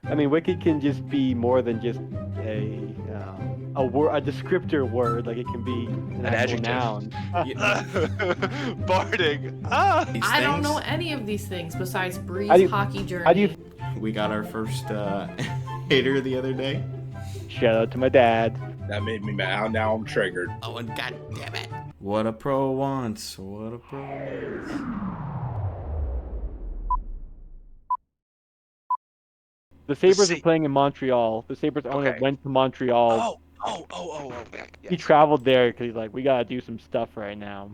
I mean, wicked can just be more than just a word, a descriptor word. Like it can be an An actual adjective. noun. Barding. Ah. These I don't know things. any of these things besides How Bree's do you, hockey how do you? journey. We got our first hater the other day. Shout out to my dad. That made me mad. Now I'm triggered. Oh, and god damn it. What a pro wants. What a pro wants. The Sabres are Sa- playing in Montreal. The Sabres owner Okay. went to Montreal. Oh. He Yes. traveled there because he's like, we gotta do some stuff right now.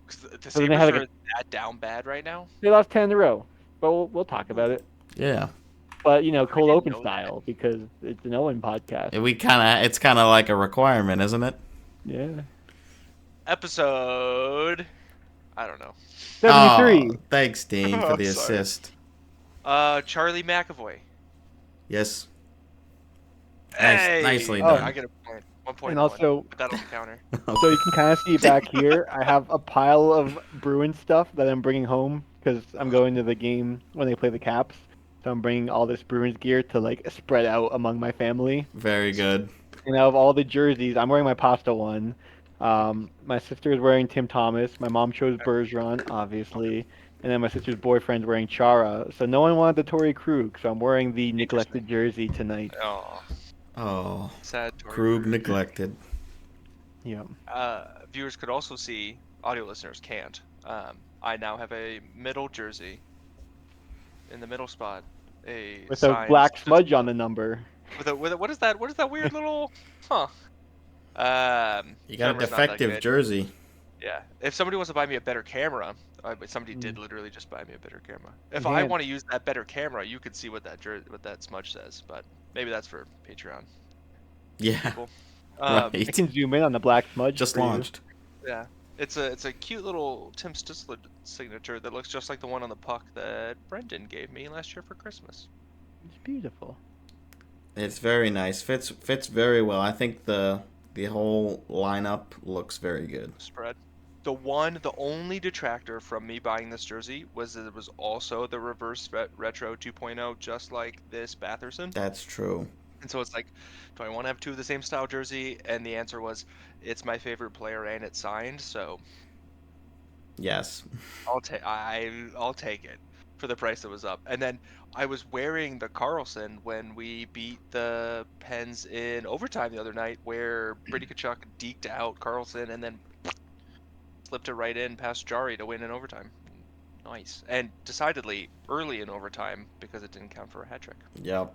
'Cause the So then they had Sabres like are that down bad right now. they lost 10 in a row, but we'll talk about it. Yeah. But I cold didn't open know that. style because it's an Owen podcast. It's kind of like a requirement, isn't it? Yeah. Episode. I don't know. 73. Oh, thanks, Dean, for I'm the sorry. assist. Charlie McAvoy. Yes. Hey! Nicely Oh. done. I get a point. 1 point. And also, Put that on the counter. so you can kind of see back here, I have a pile of Bruins stuff that I'm bringing home because I'm going to the game when they play the Caps. So I'm bringing all this Bruins gear to like spread out among my family. Very good. And out of all the jerseys, I'm wearing my pasta one. My sister is wearing Tim Thomas. My mom chose Bergeron, obviously. And then my sister's boyfriend's wearing Chara. So no one wanted the Torrey Krug, so I'm wearing the neglected jersey tonight. Oh, Oh, sad. Tory Krug Krug. neglected. Yeah. Viewers could also see. Audio listeners can't. I now have a middle jersey. In the middle spot, With a black smudge on the number. With a what is that? What is that weird little? Huh. You got a Camera's not that defective good. jersey. Yeah. If somebody wants to buy me a better camera, but somebody did literally just buy me a better camera. If I Man. want to use that better camera, you could see what that smudge says. But maybe that's for Patreon. Yeah. People. I Right. can zoom in on the black smudge. Just for you. launched. Yeah. It's a cute little Tim Stützle signature that looks just like the one on the puck that Brendan gave me last year for Christmas. It's beautiful. It's very nice. Fits very well. I think the whole lineup looks very good. Spread. The only detractor from me buying this jersey was that it was also the reverse retro 2.0, just like this Batherson. That's true. And so it's like, do I want to have two of the same style jersey? And the answer was, it's my favorite player and it's signed, so Yes. I'll take it for the price that was up. And then I was wearing the Carlson when we beat the Pens in overtime the other night, where Brady Tkachuk deked out Carlson and then slipped it right in past Jari to win in overtime. Nice. And decidedly early in overtime because it didn't count for a hat trick. Yep.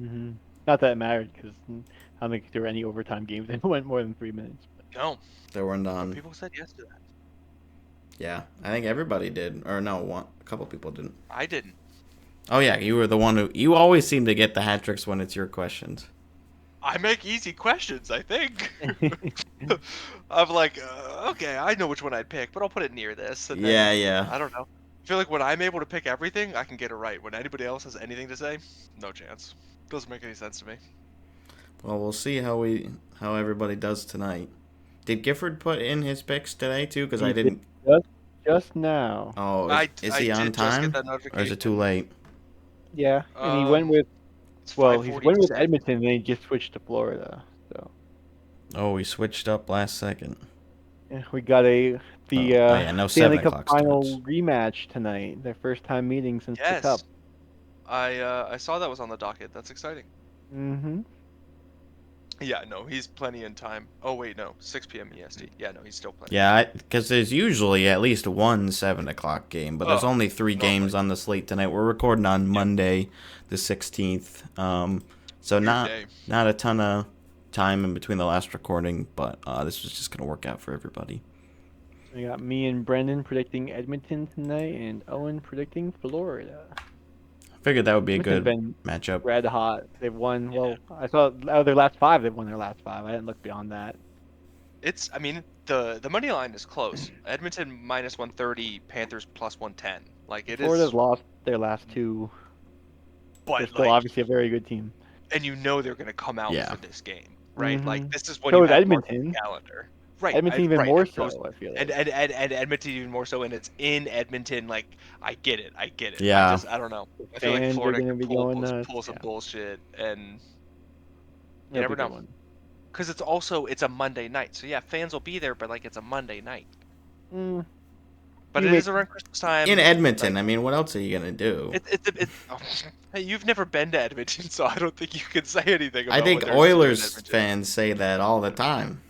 Mm-hmm. Not that it mattered because I don't think there were any overtime games that went more than 3 minutes. No. There were none. People said yes to that. Yeah, I think everybody did. Or no, a couple people didn't. I didn't. Oh yeah, you were the one who. You always seem to get the hat tricks when it's your questions. I make easy questions, I think. I'm like, okay, I know which one I'd pick, but I'll put it near this. And then, Yeah. I don't know. I feel like when I'm able to pick everything, I can get it right. When anybody else has anything to say, no chance. Doesn't make any sense to me. Well, we'll see how everybody does tonight. Did Gifford put in his picks today too? Because I didn't. Just now. Oh, is I he on did just time? get that Or is it notification. too late? Yeah, and he went with It's he went 5:46. with Edmonton, and then he just switched to Florida. So Oh, we switched up last second. yeah, we got no Stanley 7 Cup o'clock final starts. rematch tonight. Their first time meeting since the Yes. Cup. I saw that was on the docket. That's exciting. Mm-hmm. Yeah, no, he's plenty in time. Oh wait, no, 6 p.m. EST. Yeah, no, he's still plenty. Yeah, because there's usually at least one 7 o'clock game, but there's Oh, only 3 games on the slate tonight. We're recording on Monday, the 16th. So not day. not a ton of time in between the last recording, but this was just gonna work out for everybody. We got me and Brendan predicting Edmonton tonight, and Owen predicting Florida. I figured that would be a Edmonton's good been matchup. red hot. They've won. Well, I saw out of their last 5, they've won their last 5. I didn't look beyond that. I mean, the money line is close. Edmonton minus 130, Panthers plus 110. Like it Florida's is, lost their last 2. They're but still like, obviously a very good team. and you know they're gonna come out Yeah. for this game, right? Mhm. Like this is when So you is have marked on Edmonton. the calendar. Right, Edmonton even right. more And so, I feel and, like. and Edmonton even more so, and it's in Edmonton. Like, I get it. I get it. Yeah. I don't know. I feel like Fans are Florida gonna could be going nuts. pull some Yeah, bullshit, and you it'll be never a good know. one. Because it's a Monday night, so yeah, fans will be there, but like it's a Monday night. Mm, But you it is make around Christmas In time. Edmonton, Like I mean, what else are you gonna do? it's oh, hey, you've never been to Edmonton, so I don't think you can say anything I about what think there's to do in Oilers Edmonton. fans say that all the time.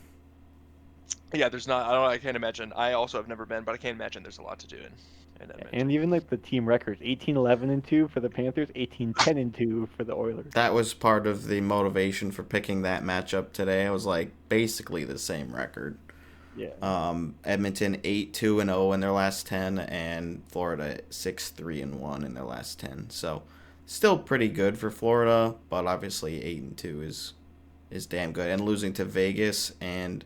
Yeah, there's not. I can't imagine. I also have never been, but I can't imagine there's a lot to do in and Edmonton. even like the team records, 18-11-2 for the Panthers, 18-10-2 for the Oilers. That was part of the motivation for picking that matchup today. I was like, basically the same record. Yeah. Edmonton 8-2-0 in their last 10, and Florida 6-3-1 in their last 10. So, still pretty good for Florida, but obviously 8-2 is damn good. And losing to Vegas and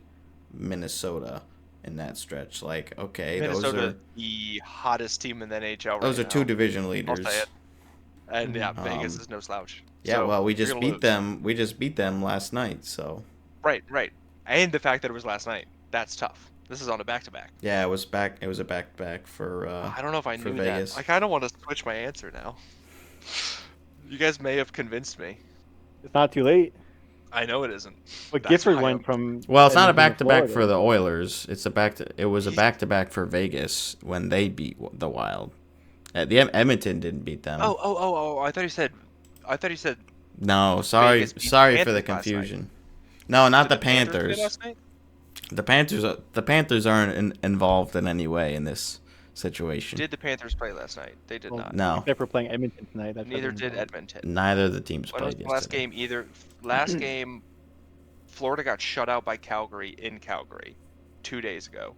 Minnesota in that stretch, like, okay, Minnesota, the hottest team in the NHL those right are two now. division I'll say leaders. it. And yeah, Mhm. Vegas is no slouch. Yeah, So well, we you're just gonna beat lose. them. We just beat them last night, so Right, right. And the fact that it was last night, that's tough. This is on a back-to-back. yeah, it was back. It was a back I don't know if I for knew that. Vegas. I kind of want to switch my answer now. You guys may have convinced me. It's not too late. I know it isn't. But That's Gifford why went from Well, it's not a Edmonton to back to back for Florida. the Oilers. It's a back to. It was a He's- back to back for Vegas when they beat the Wild. The Edmonton didn't beat them. Oh! I thought you said. I thought you said No, sorry, Vegas beat the sorry for the Panthers last night. confusion. No, not Did the the Panthers play Panthers. last night? The Panthers aren't involved in any way in this situation. Did the Panthers play last night? They did Well, not. No, except for playing Edmonton tonight. That's Neither did Edmonton. neither of the teams When was played the last yesterday. game? Last game, Florida got shut out by Calgary in Calgary 2 days ago.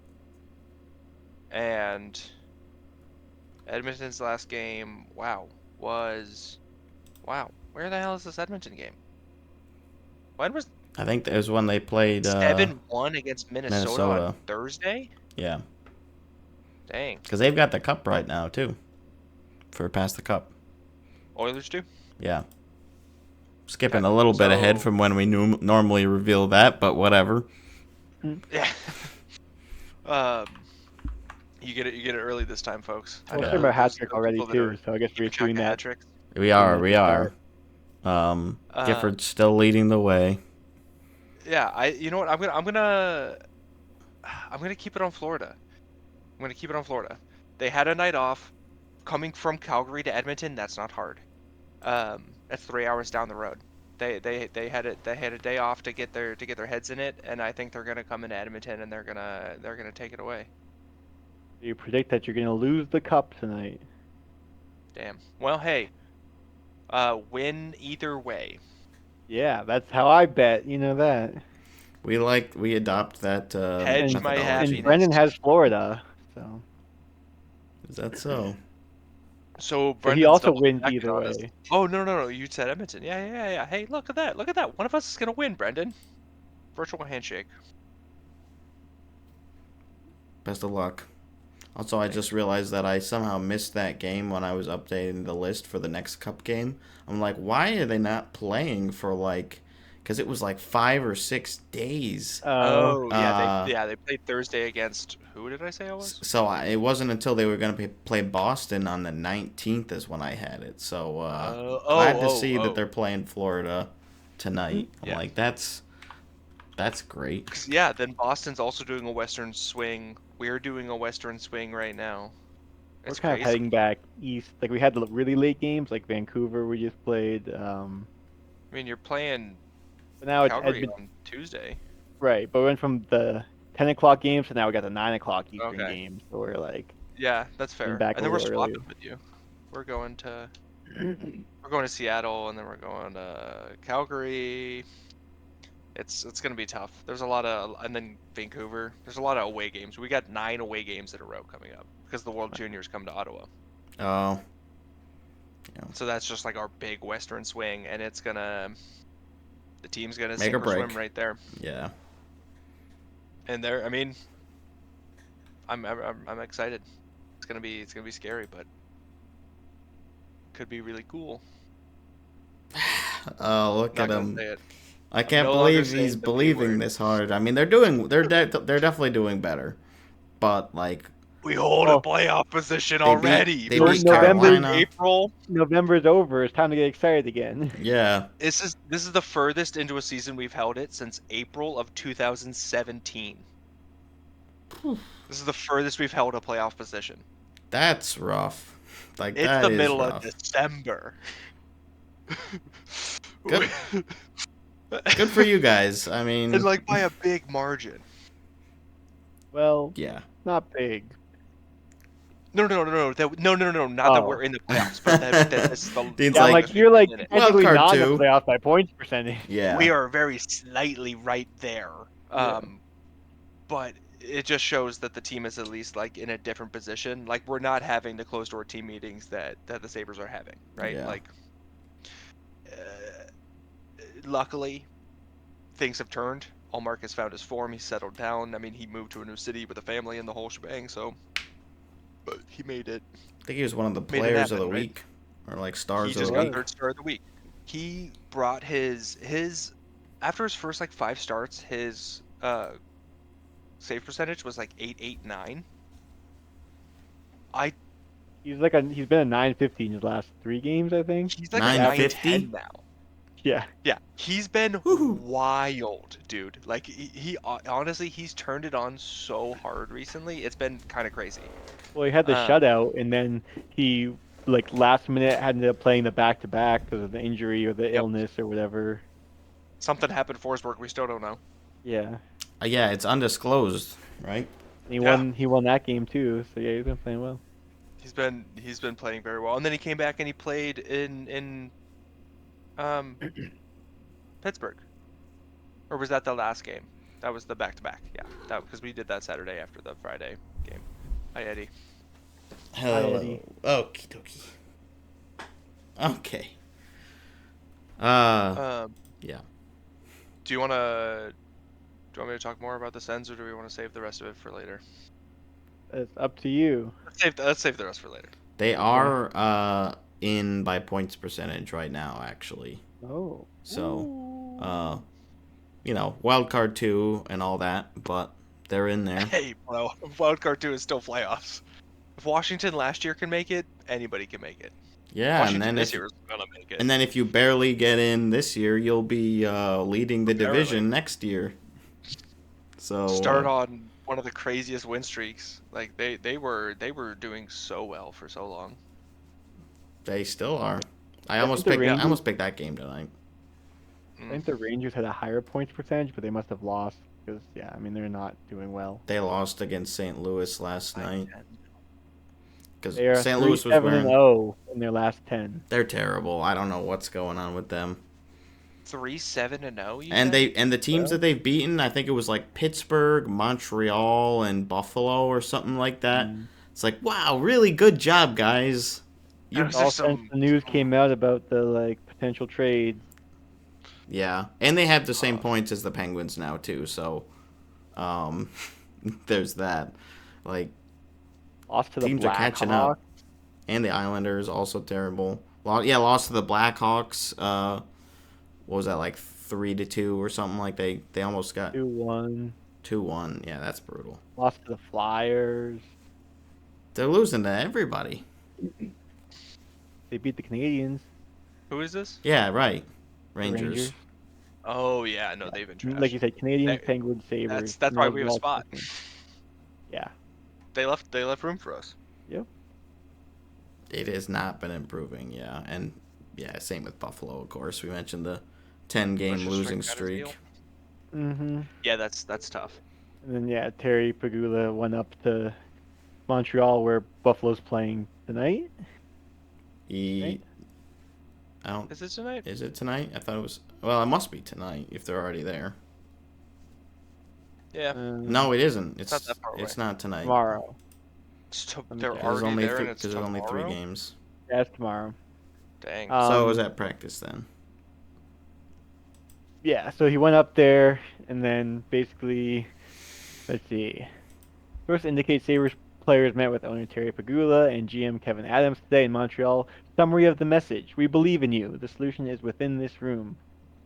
And Edmonton's last game, was Where the hell is this Edmonton game? When was I think that was when they played 7-1 against Minnesota on Minnesota. Thursday? Yeah, Dang. because they've got the cup right now too, for past the cup. Oilers do? Yeah. Skipping Okay, a little bit ahead so- from when we normally reveal that, but whatever. Yeah. um, you get it early this time, folks. I We're know talking about hat those trick people already that too, are so I guess we're keeping track doing of hat that. tricks. We are. Yeah, Gifford's still leading the way. Yeah, you know what? I'm gonna keep it on Florida. I'm gonna keep it on Florida. They had a night off. Coming from Calgary to Edmonton, that's not hard. That's 3 hours down the road. They had a day off to get their heads in it, and I think they're gonna come into Edmonton and they're gonna take it away. You predict that you're gonna lose the cup tonight. Damn. Well, hey, win either way. Yeah, that's how I bet. You know that. We adopt that Hedge my methodology. happiness. And Brendan has Florida, so Is that so? So he Brendan's also double wins stacking either on us. way. Oh no! You said Edmonton. Yeah. Hey, look at that! Look at that! One of us is gonna win, Brendan. Virtual handshake. Best of luck. Also, I just realized that I somehow missed that game when I was updating the list for the next cup game. I'm like, why are they not playing for like? Because it was like 5 or 6 days. Oh Uh, yeah, they played Thursday against who did I say it was? So it wasn't until they were going to play Boston on the 19th is when I had it. So glad to see that they're playing Florida tonight. I'm Yeah. like, that's great. 'Cause, yeah, then Boston's also doing a Western swing. We're doing a Western swing right now. We're It's kind of crazy. heading back east. Like we had the really late games, like Vancouver. We just played. I mean, you're playing But now it's Calgary Edmonton. on Tuesday. Right, but we went from the 10 o'clock games to now we got the 9 o'clock Eastern Okay. games. So we're like, Yeah, that's fair. back And a then we're little swapping earlier. with you. We're going to Seattle, and then we're going to Calgary. It's gonna be tough. There's a lot of, and then Vancouver. There's a lot of away games. We got 9 away games in a row coming up because the World Juniors come to Ottawa. Oh, So that's just like our big Western swing, and the team's gonna Make sink or or swim break. right there. yeah. And I mean, I'm excited. It's gonna be scary, but could be really cool. Oh, look Not at gonna him. say it. I can't no longer believe he's saying the B believing word. this hard. I mean, they're definitely doing better, but like We hold a Oh, playoff position they beat already. they No- beat First time November, since Carolina. April. November's over. It's time to get excited again. Yeah, This is the furthest into a season we've held it since April of 2017. This is the furthest we've held a playoff position. that's rough. Like It's that the is middle of rough. December. Good, good for you guys. I And mean, like by a big margin. Well, yeah. not big. No, not that we're Oh. in the playoffs, but that this is the Dean's Yeah, I'm like, like, longest we've you're like been in it. wild technically card not in the two. playoffs by points percentage. Yeah. We are very slightly right there. Yeah. But it just shows that the team is at least like in a different position. Like we're not having the closed door team meetings that the Sabres are having, right? Yeah. Like luckily things have turned. Allmark has found his form. He's settled down. I mean, he moved to a new city with a family and the whole shebang. So, but he made it. I think he was one of the Made it players of happen, the right? week, or like He stars of just the got week. third star of the week. He brought his after his first like 5 starts, his save percentage was like 889. He's been a 950 in his last 3 games, I think. He's like a 950? 910 now. Yeah. Yeah, he's been Woo-hoo. wild, dude. Like he honestly, he's turned it on so hard recently. It's been kind of crazy. Well, he had the Um, shutout, and then he like last minute ended up playing the back to back because of the injury or the Yep. illness or whatever. Something happened for Forsberg. We still don't know. Yeah. Yeah, it's undisclosed, right? And he Yeah. won. He won that game too. So yeah, he's been playing well. He's been playing very well, and then he came back and he played in Pittsburgh, or was that the last game? That was the back to back. Yeah, that because we did that Saturday after the Friday game. Hi Eddie. Hello. Eddie. Okie dokie. Okay. Yeah. Do you want me to talk more about the Sens, or do we want to save the rest of it for later? It's up to you. Let's save the rest for later. They are in by points percentage right now, actually. Oh. So, wild card 2 and all that, but they're in there. Hey, bro, Wildcard 2 is still playoffs. If Washington last year can make it, anybody can make it. Yeah, Washington this year is gonna make it. and then if you barely get in this year, you'll be leading the Apparently. division next year. So Start on one of the craziest win streaks. Like they were doing so well for so long. they still are. I I almost think the picked that game tonight. I think the Rangers had a higher points percentage, but they must have lost because I mean they're not doing well. They lost against St. Louis last night because They are St. Louis was 3-7 wearing. and 0 in their last 10. They're terrible. I don't know what's going on with them. 3-7-0. And the teams that they've beaten, I think it was like Pittsburgh, Montreal, and Buffalo or something like that. It's like, wow, really good job, guys. Those All are since the news came out about the like potential trade. Yeah, and they have the same points as the Penguins now too. So, there's that. Like Lost to the teams are catching Blackhawks. up, and the Islanders also terrible. Lost to the Blackhawks. What was that, like 3-2 or something? Like they almost got 2-1. 2-1. Yeah, that's brutal. Lost to the Flyers. They're losing to everybody. They beat the Canadians. Who is this? Yeah, right. the Rangers. Oh yeah, no, they've been trash. Like you said, Canadians, They- Penguins, Sabres. That's why we have a Those are all spot. different. Yeah. They left room for us. Yep. It has not been improving, yeah. And yeah, same with Buffalo, of course. We mentioned the 10-game Let's just losing drink out his deal. streak. Mm-hmm. Yeah, that's tough. And then Terry Pagula went up to Montreal where Buffalo's playing tonight. Right? I don't. Is it tonight? Is it tonight? I thought it was. Well, it must be tonight if they're already there. Yeah. No, it isn't. It's not that far away. It's not tonight. Tomorrow. They're check. There's already only there, three, and it's there's only 3 tomorrow? games. Yeah, it's tomorrow. Dang. So it was Um, at practice then. Yeah, so he went up there and then basically, let's see. First indicates Sabres players met with owner Terry Pagula and GM Kevin Adams today in Montreal. Summary of the message. We believe in you. The solution is within this room.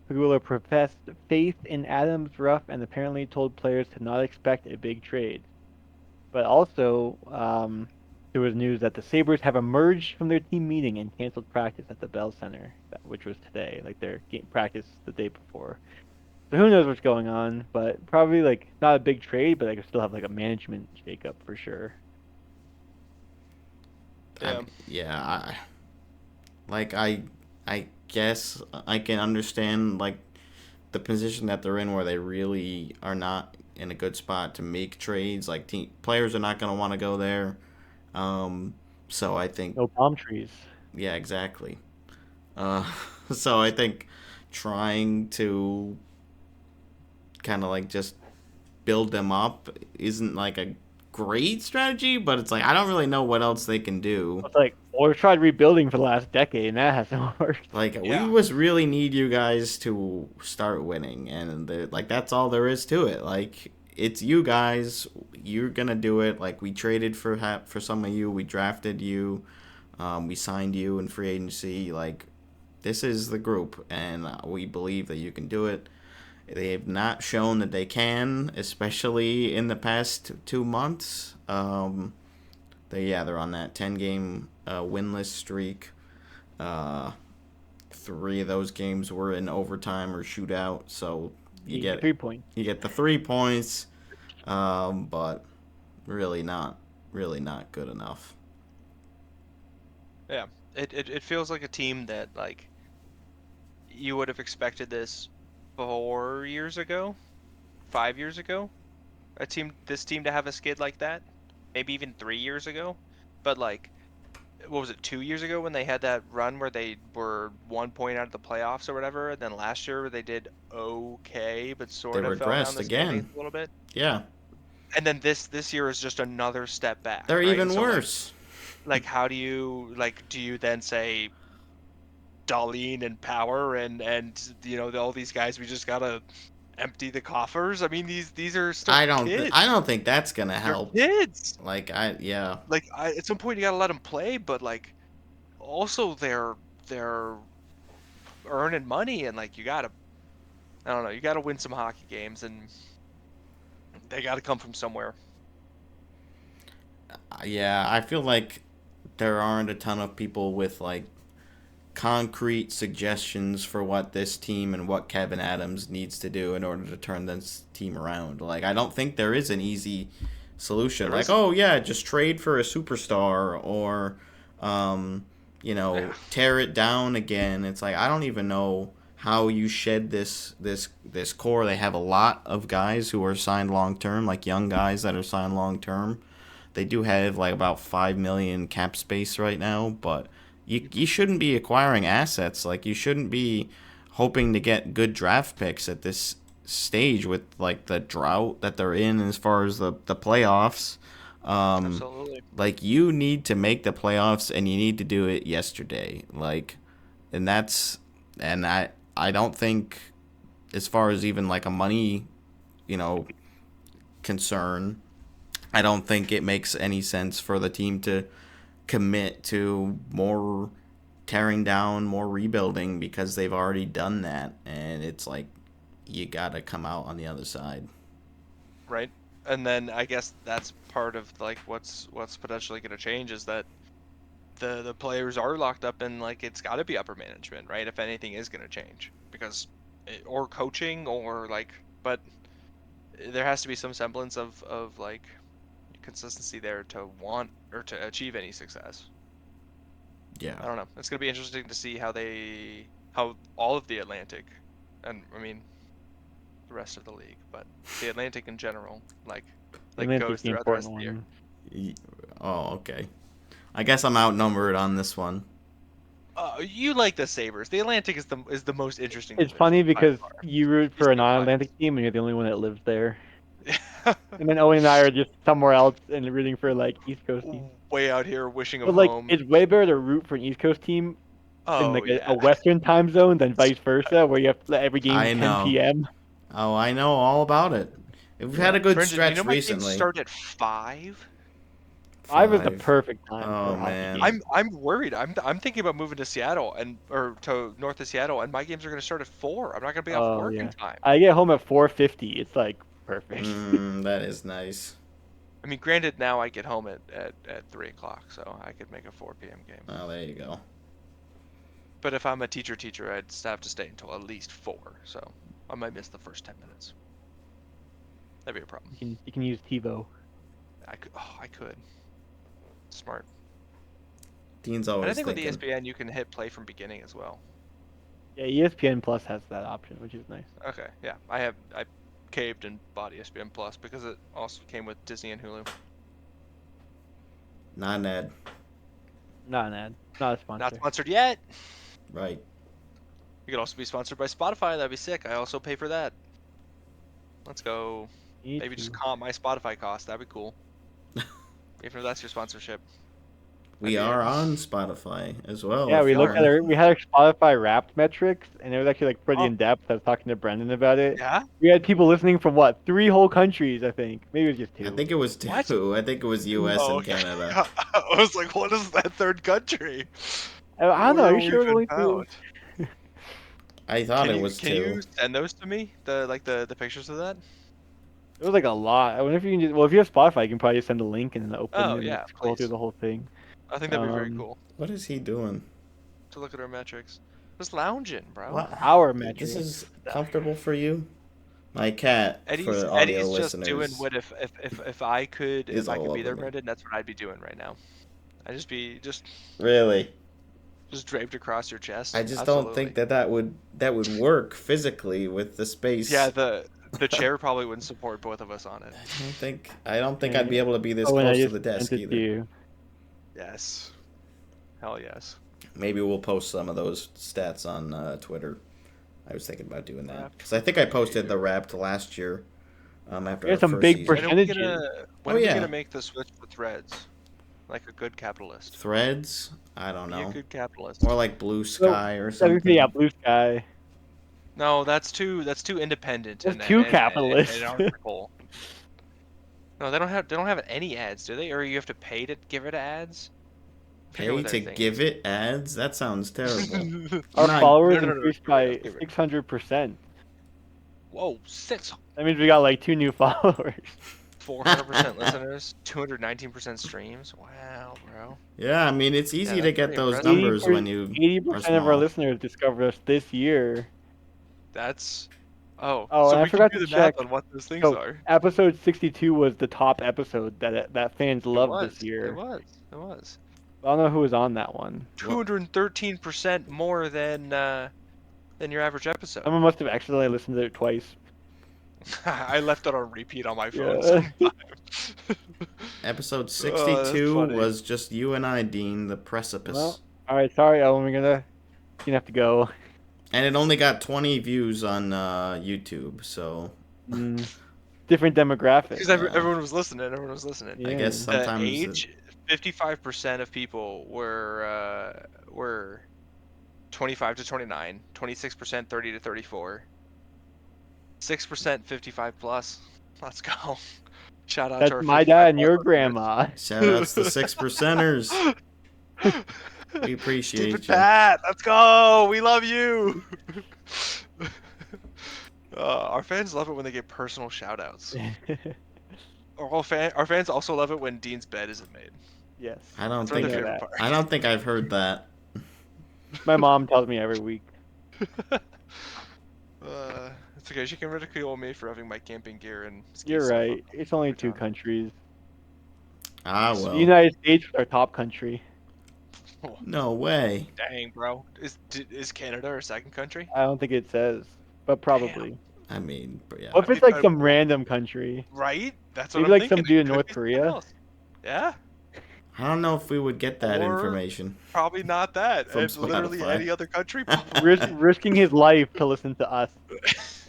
Pagula professed faith in Adams, Ruff, and apparently told players to not expect a big trade. But also, there was news that the Sabres have emerged from their team meeting and canceled practice at the Bell Center, which was today, like their game practice the day before. So who knows what's going on? But probably like not a big trade, but I could still have like a management shakeup for sure. Yeah. I guess I can understand like the position that they're in where they really are not in a good spot to make trades. Like players are not going to want to go there. So I think No palm trees. yeah, exactly. Uh, so I think trying to kind of like just build them up isn't like a great strategy, but it's like I don't really know what else they can do. It's like, well, we've tried rebuilding for the last decade, and that hasn't worked. Like Yeah. we just really need you guys to start winning, and like that's all there is to it. Like it's you guys, you're gonna do it. Like we traded for some of you, we drafted you, we signed you in free agency. Like this is the group, and we believe that you can do it. They have not shown that they can, especially in the past 2 months. They're on that 10-game winless streak. 3 of those games were in overtime or shootout, so you get 3 points. You get the 3 points, but really not good enough. Yeah. It feels like a team that like you would have expected this 4 years ago, 5 years ago. This team to have a skid like that, maybe even 3 years ago. But like, what was it, 2 years ago when they had that run where they were 1 point out of the playoffs or whatever, and then last year they did okay, but sort They of fell down regressed the again. standings a little bit. Yeah, And then this year is just another step back. they're right? even So, worse. Like, how do you do you then say Darlene and Power and all these guys, we just gotta empty the coffers? I mean, these are still kids. I don't think that's gonna They're help. kids. Like yeah. Like, at some point you gotta let them play, but like also they're earning money, and like you gotta, I don't know, you gotta win some hockey games, and they gotta come from somewhere. Yeah, I feel like there aren't a ton of people with like concrete suggestions for what this team and what Kevin Adams needs to do in order to turn this team around. Like I don't think there is an easy solution. There Like, isn't. oh yeah, just trade for a superstar or Yeah. tear it down again. It's like I don't even know how you shed this core. They have a lot of guys who are signed long term, like young guys that are signed long term. They do have like about 5 million cap space right now, but you shouldn't be acquiring assets. Like you shouldn't be hoping to get good draft picks at this stage with like the drought that they're in as far as the playoffs. Absolutely. Like you need to make the playoffs and you need to do it yesterday. Like, and I don't think as far as even like a money, concern, I don't think it makes any sense for the team to commit to more tearing down, more rebuilding because they've already done that, and it's like you gotta come out on the other side. Right. And then I guess that's part of like what's potentially going to change is that the players are locked up, and like it's got to be upper management, right? If anything is going to change, because or coaching or like, but there has to be some semblance of like consistency there to want or to achieve any success. I Yeah. don't know. It's going to be interesting to see how all of the Atlantic, and I mean the rest of the league, but the Atlantic in general, like Atlantic's goes the throughout the rest important of the year. one. Oh, okay. I guess I'm outnumbered on this one. You like the Sabres. The Atlantic is the most interesting. It's division funny by because far. you root These for a teams fight. non-Atlantic team and you're the only one that lives there. And then Owen and I are just somewhere else and rooting for like East Coast teams. Way out here, wishing But of like, home. it's way better to root for an East Coast team in Oh like yeah. a Western time zone than vice versa, where you have every game I 10 know. p.m. Oh, I know all about it. We've had a good Brendan, stretch my games recently. start at 5. 5 is the 5. perfect time Oh, for a hockey man. game. I'm worried. I'm thinking about moving to Seattle or to north of Seattle, and my games are going to start at 4. I'm not going to be off Oh work in yeah. time. I get home at 4:50. It's like perfect. That is nice. I mean, granted, now I get home at 3 o'clock, so I could make a 4 p.m. game. Oh, there you go. But if I'm a teacher, I'd have to stay until at least 4, so I might miss the first 10 minutes. That'd be a problem. You can use TiVo. I could. Oh, I could. Smart. Dean's And I always think with thinking. ESPN, you can hit play from beginning as well. Yeah, ESPN Plus has that option, which is nice. Okay, yeah. I caved and bought ESPN Plus because it also came with Disney and Hulu. Not an ad. Not an ad. Not a sponsor. Not sponsored yet. Right. You could also be sponsored by Spotify. That'd be sick. I also pay for that. Let's go. Me Maybe too. just comp my Spotify cost. That'd be cool. Even if that's your sponsorship. We That'd be are it. on Spotify as well. Yeah, if we you looked at wanna- we had our Spotify Wrapped metrics, and it was actually like pretty Oh. in depth. I was talking to Brendan about it. Yeah? We had people listening from what, 3 whole countries, I think. Maybe it was just 2. I think it was 2. What? I think it was U.S. Oh, and okay. Canada. I was like, what is that third country? I don't know. Where Are you sure it was we've only been 2? found. I thought Can it you, was can 2. you send those to me? The pictures of that? It was like a lot. I wonder if you can just, well, if you have Spotify, you can probably just send a link and then open Oh, and yeah, scroll through please. the whole thing. I think that'd be very Um, cool What is he doing? to look at our metrics. Just lounging, bro. What? Our This metrics. is comfortable for you? My cat, for Eddie's the audio just listeners. doing what if I could is all be there, over me. Brendan, that's what I'd be doing right now. I'd just be Really? just draped across your chest. I just Absolutely. don't think that would work physically with the space. Yeah, the chair probably wouldn't support both of us on it. I don't think I'd be able to be this Oh, and I close to just the desk sent it to either. you. Yes. Hell yes. Maybe we'll post some of those stats on Twitter. I was thinking about doing that Wrapped because I think I posted the Wrapped last year. After There's our some first big season. When are we percentages. gonna Oh, yeah. make the switch to Threads? Like a good capitalist. Threads? I don't Be a know. good capitalist. More like Blue Sky or something. Yeah, Blue Sky. No, that's too independent. That's and- too and- capitalist. and article. No, they don't have any ads, do they? Or you have to pay to give it ads? I forget Pay what to their thing give is. it ads? That sounds terrible. Our Not- followers no, increased give it by up. 600%. Whoa, 400% That means we got like 2 new followers. listeners, 219% streams. Wow, bro. Yeah, I mean it's easy Yeah, to that's get pretty those impressive. numbers when you 80% are of our small. listeners discovered us this year. That's Oh, so and I we forgot can to do the math check. on what those things So are. episode 62 was the top episode that fans loved this year. It was. I don't know who was on that one. 213% more than your average episode. Someone must have accidentally listened to it twice. I left it on repeat on my phone Yeah. sometimes. Episode that's 62 funny. was just you and I, Dean, the precipice. Well, all right, sorry, Owen, you're gonna have to go. And it only got 20 views on YouTube, so Different demographic. Because everyone was listening. Everyone was listening. Yeah. I guess The sometimes age, 55% of people were 25 to 29, 26% 30 to 34, 6% 55 plus. Let's go. Shout out That's to our my 55 dad and plus your listeners. grandma. shout outs to 6%ers. We appreciate Stupid you. Pat, let's go. We love you. Our fans love it when they get personal shout outs. Our fans also love it when Dean's bed isn't made. Yes. I don't That's one of think their know favorite that. parts. I don't think I've heard that. My mom tells me every week. It's okay. She can ridicule me for having my camping gear and ski You're stuff right. up It's only every 2 time. countries. Ah, The well. United States is our top country. No way. Dang, bro. Is Canada our second country? I don't think it says, but probably. I mean, but yeah. What if it's like some random country? Right? That's what Maybe I'm like thinking. some dude It in could North be something Korea? else. Yeah, I don't know if we would get that Or- information. probably not that. From And literally Spotify. any other country. Risking his life to listen to us.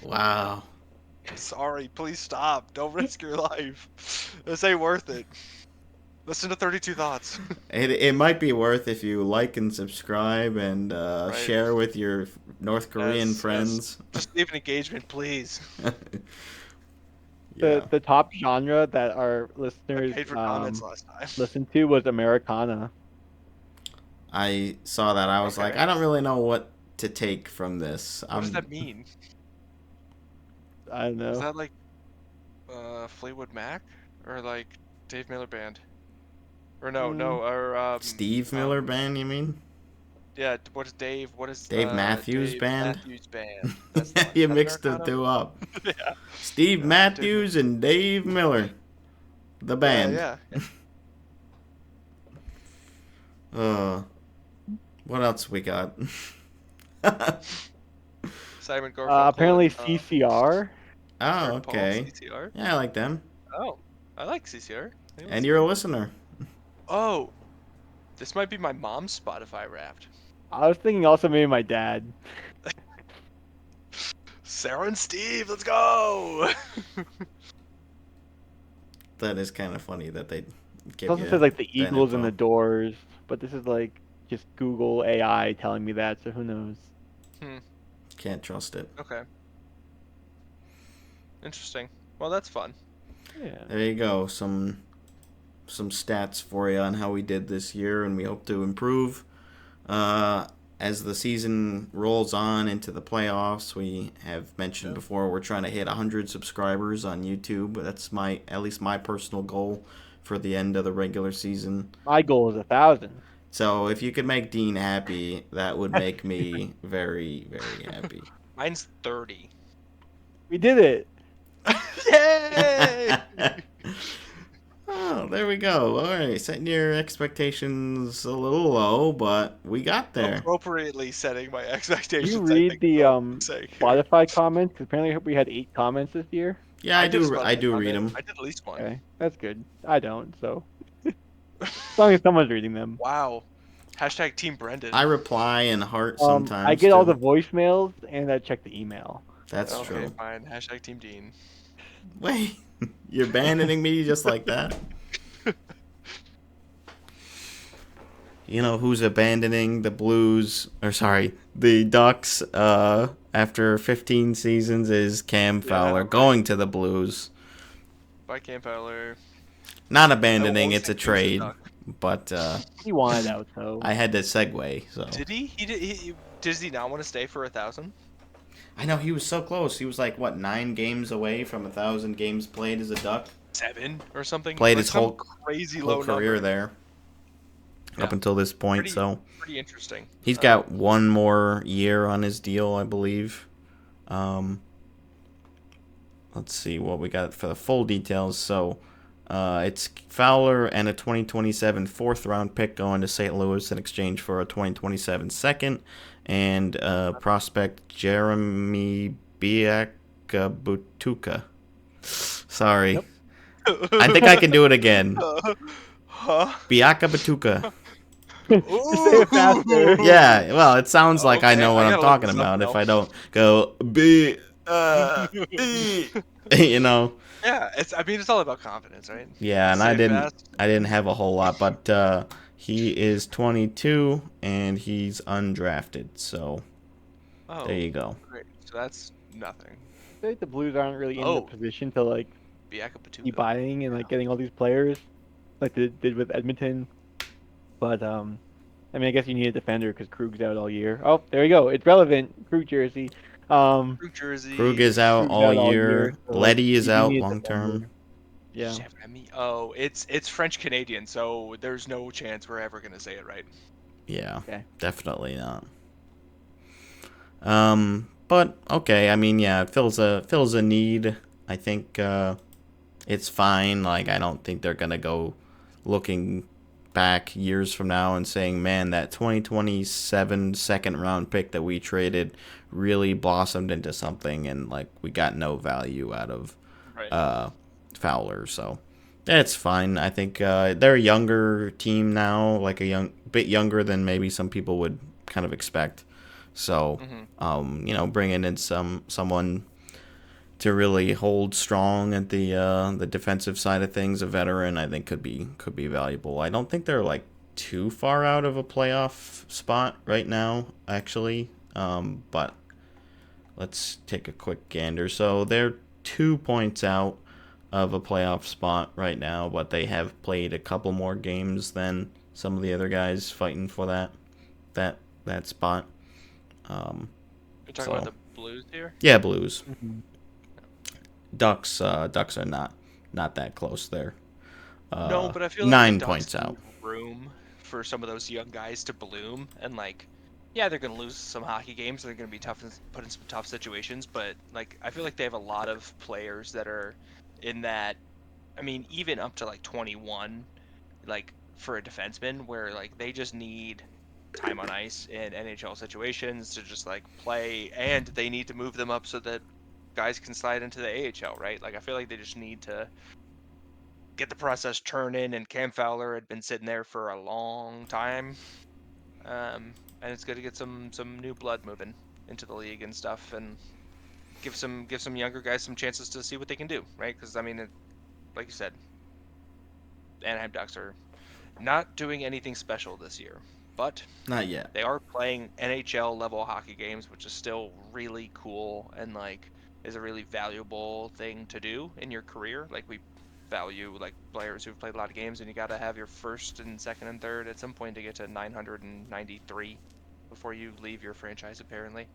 Wow. Sorry, please stop. Don't risk your life. This ain't worth it. Listen to 32 Thoughts. It might be worth if you like and subscribe and share with your North Korean Yes, friends. Just leave an engagement, please. Yeah. the top genre that our I listeners paid for comments last time. listened to was Americana. I saw that. I was like, Okay. I don't really know what to take from this. What does that mean? I don't Is know. that like Fleetwood Mac or like Dave Miller Band? Or no, or Steve Miller Band, you mean? yeah. What is Dave? What is Dave Matthews Dave Band? Matthews Band? That's the one. You Is that mixed the Americana? two up. Yeah. Steve Dave Matthews and Dave Miller, the band. Yeah. What else we got? Simon Garfunkel. Apparently and, CCR. Oh, Aaron Paul, okay. CCR. Yeah, I like them. Oh, I like CCR. And you're a listener. Oh, this might be my mom's Spotify Wrapped. I was thinking also maybe my dad. Sarah and Steve, let's go! That is kind of funny that they It give also you says like the that Eagles and info. the Doors, but this is like just Google AI telling me that, so who knows? Can't trust it. Okay. Interesting. Well, that's fun. Yeah. There you go. Some stats for you on how we did this year, and we hope to improve. As the season rolls on into the playoffs, we have mentioned before we're trying to hit 100 subscribers on YouTube. That's at least my personal goal for the end of the regular season. My goal is 1,000. So if you could make Dean happy, that would make me very, very happy. Mine's 30. We did it. Yay! Oh, there we go. All right, setting your expectations a little low, but we got there. Appropriately setting my expectations. You I read think, the for all sake. Spotify comments? 'Cause apparently we had 8 comments this year. Yeah, I did a do. I Spotify do read comment. them. I did at least one. Okay, that's good. I don't, so as long as someone's reading them. Wow. Hashtag Team Brendan. I reply and heart sometimes. I get all too. the voicemails and I check the email. That's okay, true. fine. Hashtag Team Dean. Wait, you're abandoning me just like that? You know who's abandoning the Blues, the Ducks, after 15 seasons is Cam Fowler right. going to the Blues. Bye, Cam Fowler. Not abandoning, I it's a won't say he trade, was but He wanted out, so I had to segue, so. Did he? Does he not want to stay for 1,000? I know, he was so close. He was like, what, 9 games away from 1,000 games played as a Duck? 7 or something? Played Like his some whole crazy whole low career number. there. Yeah. Up until this point, Pretty- so. Pretty interesting. He's got one more year on his deal, I believe. Let's see what we got for the full details. So, it's Fowler and a 2027 4th-round pick going to St. Louis in exchange for a 2027 second, and prospect Jeremy Biakabutuka. Sorry. Yep. I think I can do it again. Huh? Biakabutuka. say it faster. Yeah, well, it sounds like I Okay, know what I I'm gotta look talking this up about if now. I don't go you know. Yeah, it's all about confidence, right? Yeah, and Say I it fast. didn't have a whole lot, but he is 22 and he's undrafted, so Oh, there you go. great. So that's nothing. I feel like the Blues aren't really in the Oh. position to like Biakabutuka. keep buying and like getting all these players like they did with Edmonton. But I mean, I guess you need a defender because Krug's out all year. Oh, there you go. It's relevant. Krug jersey. New Jersey. Krug is out Krug's all out all year. year, so Letty is you do out need a long term. defender. Yeah. Jeremy. Oh, it's French Canadian, so there's no chance we're ever gonna say it right. Yeah, Okay. definitely not. But okay, I mean, yeah, it fills a need. I think it's fine. Like, I don't think they're gonna go looking back years from now and saying, man, that 2027 second-round pick that we traded really blossomed into something, and like we got no value out of Right. Fowler. So that's fine. I think they're a younger team now, like a bit younger than maybe some people would kind of expect. So, bringing in someone to really hold strong at the defensive side of things, a veteran, I think could be valuable. I don't think they're like too far out of a playoff spot right now, actually. But let's take a quick gander. So they're 2 points out. of a playoff spot right now, but they have played a couple more games than some of the other guys fighting for that spot. You're talking So about the Blues here? yeah, Blues. Mhm. Ducks are not that close there. No, but I feel like the 9 points Ducks out. need room for some of those young guys to bloom, and like, yeah, they're gonna lose some hockey games. They're gonna be tough and put in some tough situations, but like, I feel like they have a lot of players that are in that. I mean, even up to like 21, like for a defenseman, where like they just need time on ice in NHL situations to just like play, and they need to move them up so that guys can slide into the AHL, right? Like, I feel like they just need to get the process turning, and Cam Fowler had been sitting there for a long time. And it's good to get some new blood moving into the league and stuff, and give some younger guys some chances to see what they can do, right? Because I mean, like you said, Anaheim Ducks are not doing anything special this year, but Not yet. they are playing NHL level hockey games, which is still really cool and like is a really valuable thing to do in your career. Like, we value like players who've played a lot of games, and you got to have your first and second and third at some point to get to 993 before you leave your franchise, apparently.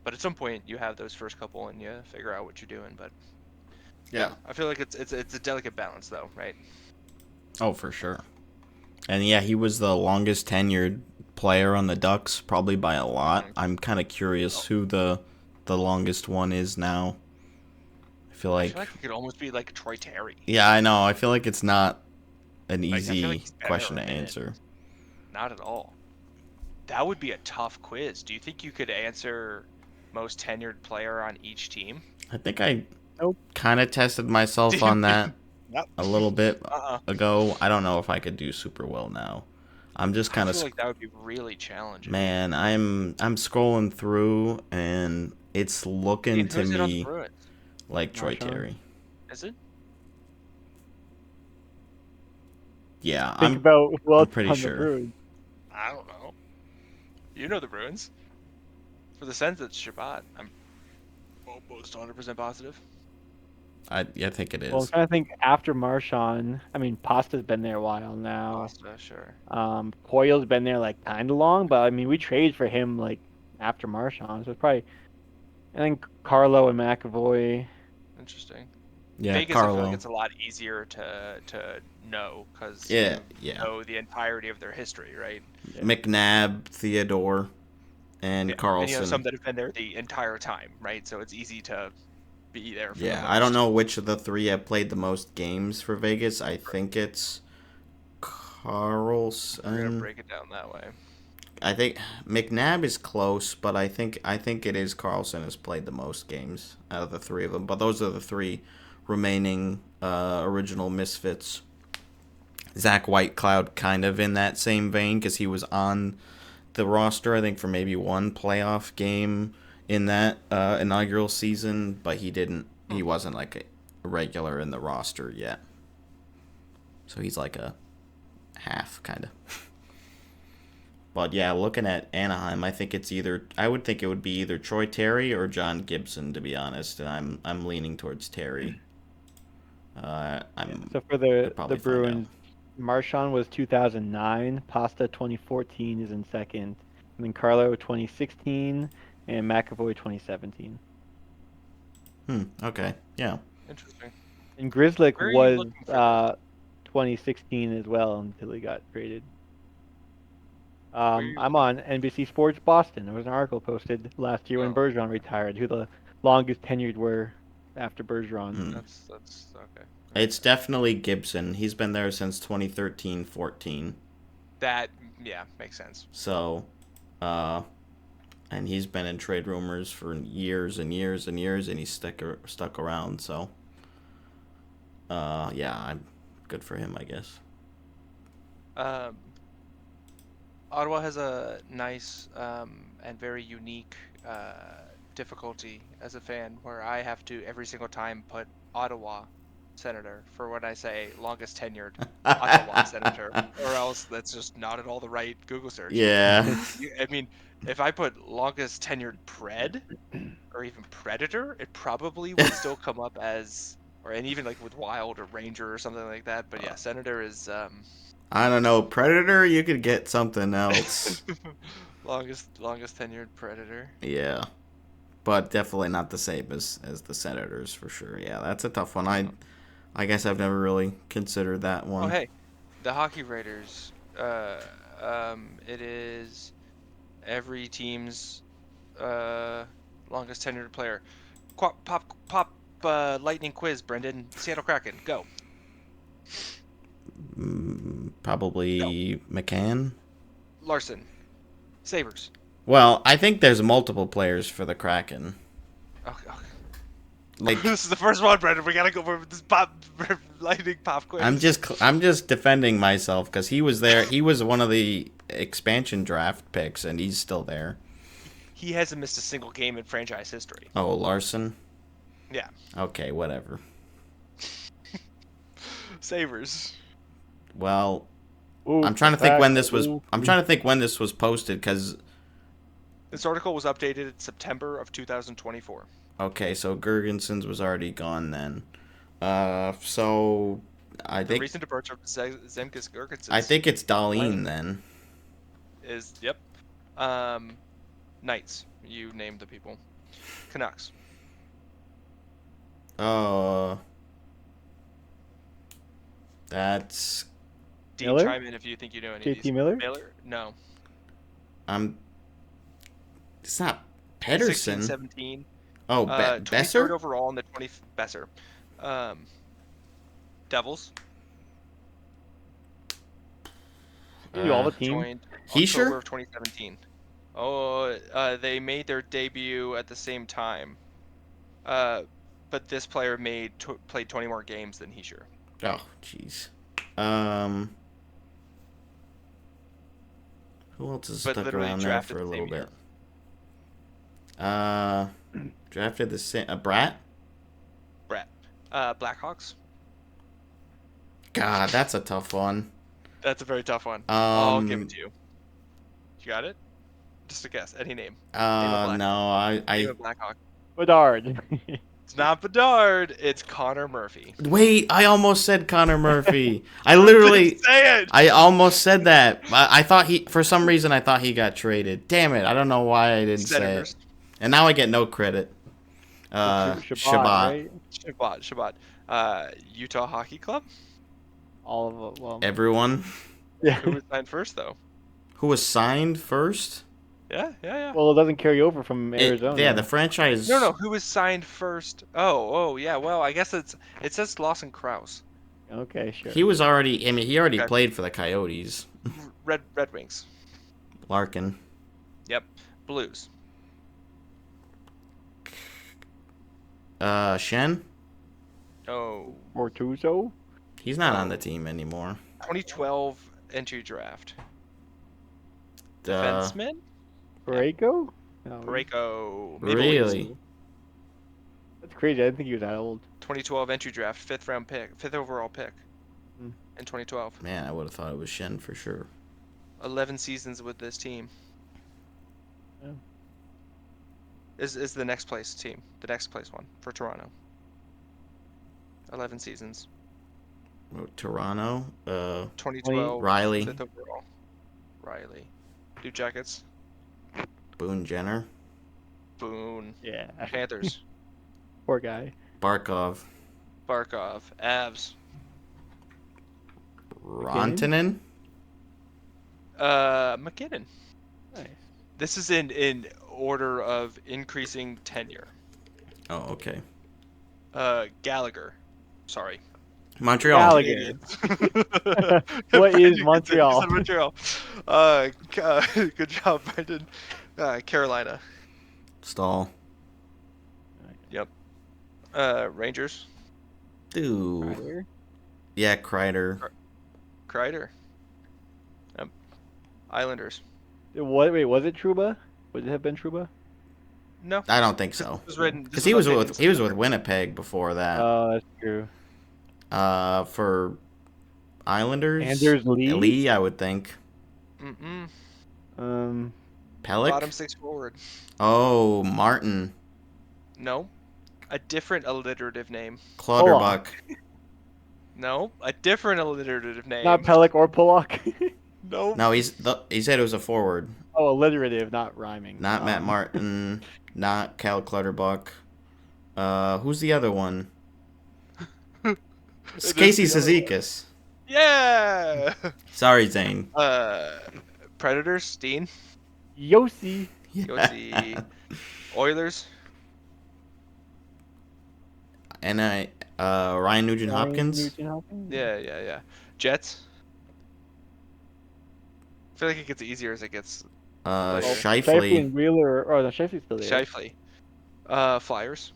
But at some point you have those first couple and you figure out what you're doing. But yeah, Yeah. I feel like it's a delicate balance though, right? Oh, for sure. And yeah, he was the longest tenured player on the Ducks, probably by a lot. Mhm. I'm kind of curious Oh, who the longest one is now. I feel I feel like, like it could almost be like Troy Terry. yeah, I know. I feel like it's not an Like, I feel like easy he's been there question a to minute. answer. Not at all. That would be a tough quiz. Do you think you could answer most tenured player on each team? I think I Nope. kind of tested myself on that Yep. a little bit Uh-uh. ago. I don't know if I could do super well now. I'm just I kind of, feel like that would be really challenging. man, I'm scrolling through and it's looking Ian, to who's it on the me Bruins? like Troy Marchand. Terry. Is it? Yeah, Think about who I'm else is pretty on the sure. Bruins. I don't know. You know the Bruins. For the Sens, it's Shabbat. I'm almost 100% positive. I think it Well, I'm is. trying to think after Marchand. I mean, Pasta's been there a while now. Pasta, sure. Coyle's been there like kind of long, but I mean, we traded for him like after Marchand, so it's probably. I think Carlo and McAvoy. Interesting. Yeah, Vegas, I feel like Carlo. it's a lot easier to know because Yeah, you yeah. know the entirety of their history, right? Yeah. McNabb, Theodore, and Yeah. And you have some Carlson. that have been there the entire time, right? So it's easy to be there for the Yeah, I don't most. know which of the three have played the most games for Vegas. I think it's We're gonna Carlson. break it down that way. I think McNabb is close, but I think it is Carlson has played the most games out of the three of them. But those are the three remaining original Misfits. Zach Whitecloud kind of in that same vein because he was on the roster, I think, for maybe one playoff game in that inaugural season, but he wasn't like a regular in the roster yet. So he's like a half kind of. But yeah, looking at Anaheim, I would think it would be either Troy Terry or John Gibson, to be honest, and I'm leaning towards Terry. I'm So for We'll the probably find out. Bruins, Marchand was 2009, Pasta 2014 is in second, and then Carlo 2016, and McAvoy 2017. Okay. Yeah. Interesting. And Grizzlick Where are you was looking for this? 2016 as well until he got traded. Where are you I'm looking? on NBC Sports Boston. There was an article posted last year when Oh, Bergeron retired, who the longest tenured were after Bergeron. Hmm. that's okay. It's definitely Gibson. He's been there since 2013-14. That, yeah, makes sense. So, uh, and he's been in trade rumors for years and years and years, and he's stuck around. So, yeah, I'm good for him, I guess. Um, Ottawa has a nice and very unique difficulty as a fan, where I have to every single time put Ottawa Senator for when I say longest tenured Ottawa Senator, or else that's just not at all the right Google search. Yeah. I mean, if I put longest tenured Pred or even Predator, it probably would still come up as and even like with Wild or Ranger or something like that. But yeah, Senator is I don't know. Predator, you could get something else. longest tenured Predator. Yeah. But definitely not the same as the Senators for sure. Yeah, that's a tough one. I guess I've never really considered that Oh one. hey, the Hockey Writers. It is every team's longest tenured player. Pop lightning quiz, Brendan. Seattle Kraken, go. Probably McCann. Larson. Sabres. Well, I think there's multiple players for the Kraken. Okay. Like This is the first one, Brendan. We gotta go for this lightning pop quiz. I'm just defending myself because he was there. He was one of the expansion draft picks, and he's still there. He hasn't missed a single game in franchise history. Oh, Larson. Yeah. Okay, whatever. Sabres. Well, Ooh, I'm trying to think when this was. ooh. I'm trying to think when this was posted because. This article was updated in September of 2024. Okay, so Gergensons was already gone then. So I The think recent departure of Zemgus Girgensons I think it's Darlene then. is Knights. You named the people. Canucks. That's Dean, Miller? chime in if you think you know any of JT these. Miller? No. It's not Pedersen. 16-17. Oh, 23rd Besser. overall in the 20th. Besser. Devils. You do all the teams. Joined Heischer? October of 2017. Oh, they made their debut at the same time. But this player played 20 more games than Heischer. Oh, jeez. Who else has But stuck literally around there drafted for a the little same year. bit? Drafted the same. Brat. Brett. Blackhawks. God, that's a tough one. That's a very tough one. I'll give it to you. You got it? Just a guess. Any name. No, I Name a Blackhawk. Bedard. It's not Bedard. It's Connor Murphy. wait. I almost said Connor Murphy. I literally. Say it. I almost said that. I thought for some reason, I thought he got traded. Damn it! I don't know why I didn't Senators. say it. And now I get no credit. Shabbat. Right? Shabbat. Utah Hockey Club. All of them. Well, Everyone yeah. Who was signed first, though? who was signed first. Yeah. Well, it doesn't carry over from Arizona. Yeah, the franchise. No. Who was signed first? Oh, yeah. Well, I guess it says Lawson Krause. Okay, sure. He was already. I mean, he already Okay. played for the Coyotes. Red Wings. Larkin. Yep. Blues. Shen. Oh. Mortuzo. He's not on the team anymore. 2012 entry draft. Uh, Defenseman. Pareko? No. Pareko. really? That's crazy. I didn't think he was that old. 2012 entry draft, fifth overall pick Hmm. in 2012. Man, I would have thought it was Shen for sure. 11 seasons with this team. Yeah. Is the next place team, the next place one for Toronto. 11 seasons. Toronto. 2012. Riley. Fifth overall. Riley. Blue Jackets. Boone Jenner. Boone. Yeah. Panthers. Poor guy. Barkov. Barkov. Avs. Rantanen. McKinnon. Nice. This is in order of increasing tenure. Oh, okay. Gallagher. Sorry. Montreal. Gallagher. What is Montreal? Montreal. Good job, Brendan. Carolina. Stahl. Yep. Rangers. Dude. Ryder? Yeah, Kreider. Kreider. Yep. Islanders. Wait, was it Trouba? Would it have been Trouba? No. I don't think so. This was written Because he was with Winnipeg before that. Oh, that's true. For Islanders. Anders Lee? I would think. Um, Pellick. Bottom six forward. Oh, Martin. No. A different alliterative name. Clutterbuck. No, a different alliterative name. Not Pellick or Pollock. Nope. No, he said it was a forward. Oh, alliterative, not rhyming. Not Matt Martin. Not Cal Clutterbuck. Who's the other one? It's Casey Cizikas. Yeah. Sorry, Zane. Predators. Dean. Yossi. Yossi. Oilers. And Ryan Nugent Hopkins. Nugent-Hopkins? Yeah. Jets. I feel like it gets easier as it gets Shifley Shifley. and Wheeler. Oh, no, Shifley's still there. Shifley. Flyers.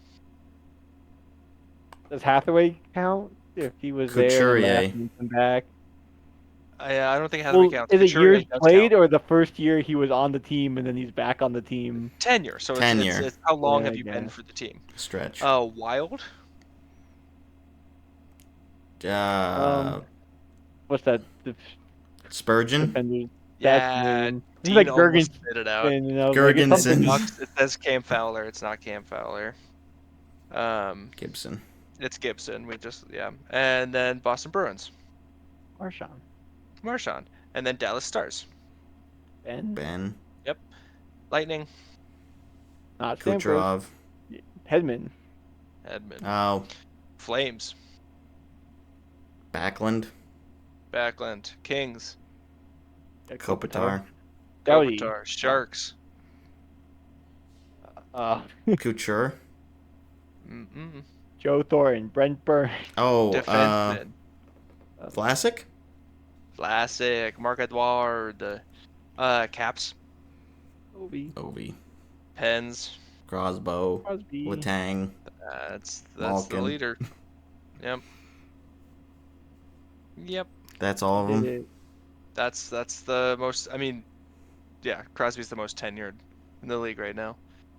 Does Hathaway count if he was Couturier. there and come back? I don't think Hathaway counts. Is it Couturier years does played count. or the first year he was on the team and then he's back on the team? Tenure. So Tenure. It's how long Yeah, have you I been guess. for the team? Stretch. Wild. What's that? Spurgeon. Defenders. Yeah. This is Dean like almost spit it out. You know, Gergensen. like it's something- Ducks, it says Cam Fowler. It's not Cam Fowler. Gibson. It's Gibson. And then Boston Bruins. Marchand. And then Dallas Stars. Ben. Lightning. Not Stamkos. Kucherov. Hedman. Edmund. Oh, Flames. Backlund. Backlund. Kings. Kopitar. Doughty. Kopitar. Sharks. Couture. Mm-mm. Joe Thornton. Brent Burns. Oh, Defenseman. Vlasic. Vlasic. Marc Edouard. Caps. Ovi. Pens. Crosbo. Crosby. Letang. That's the Malkin. leader. Yep. That's all of Did them. it. That's the most. I mean, yeah. Crosby's the most tenured in the league right now.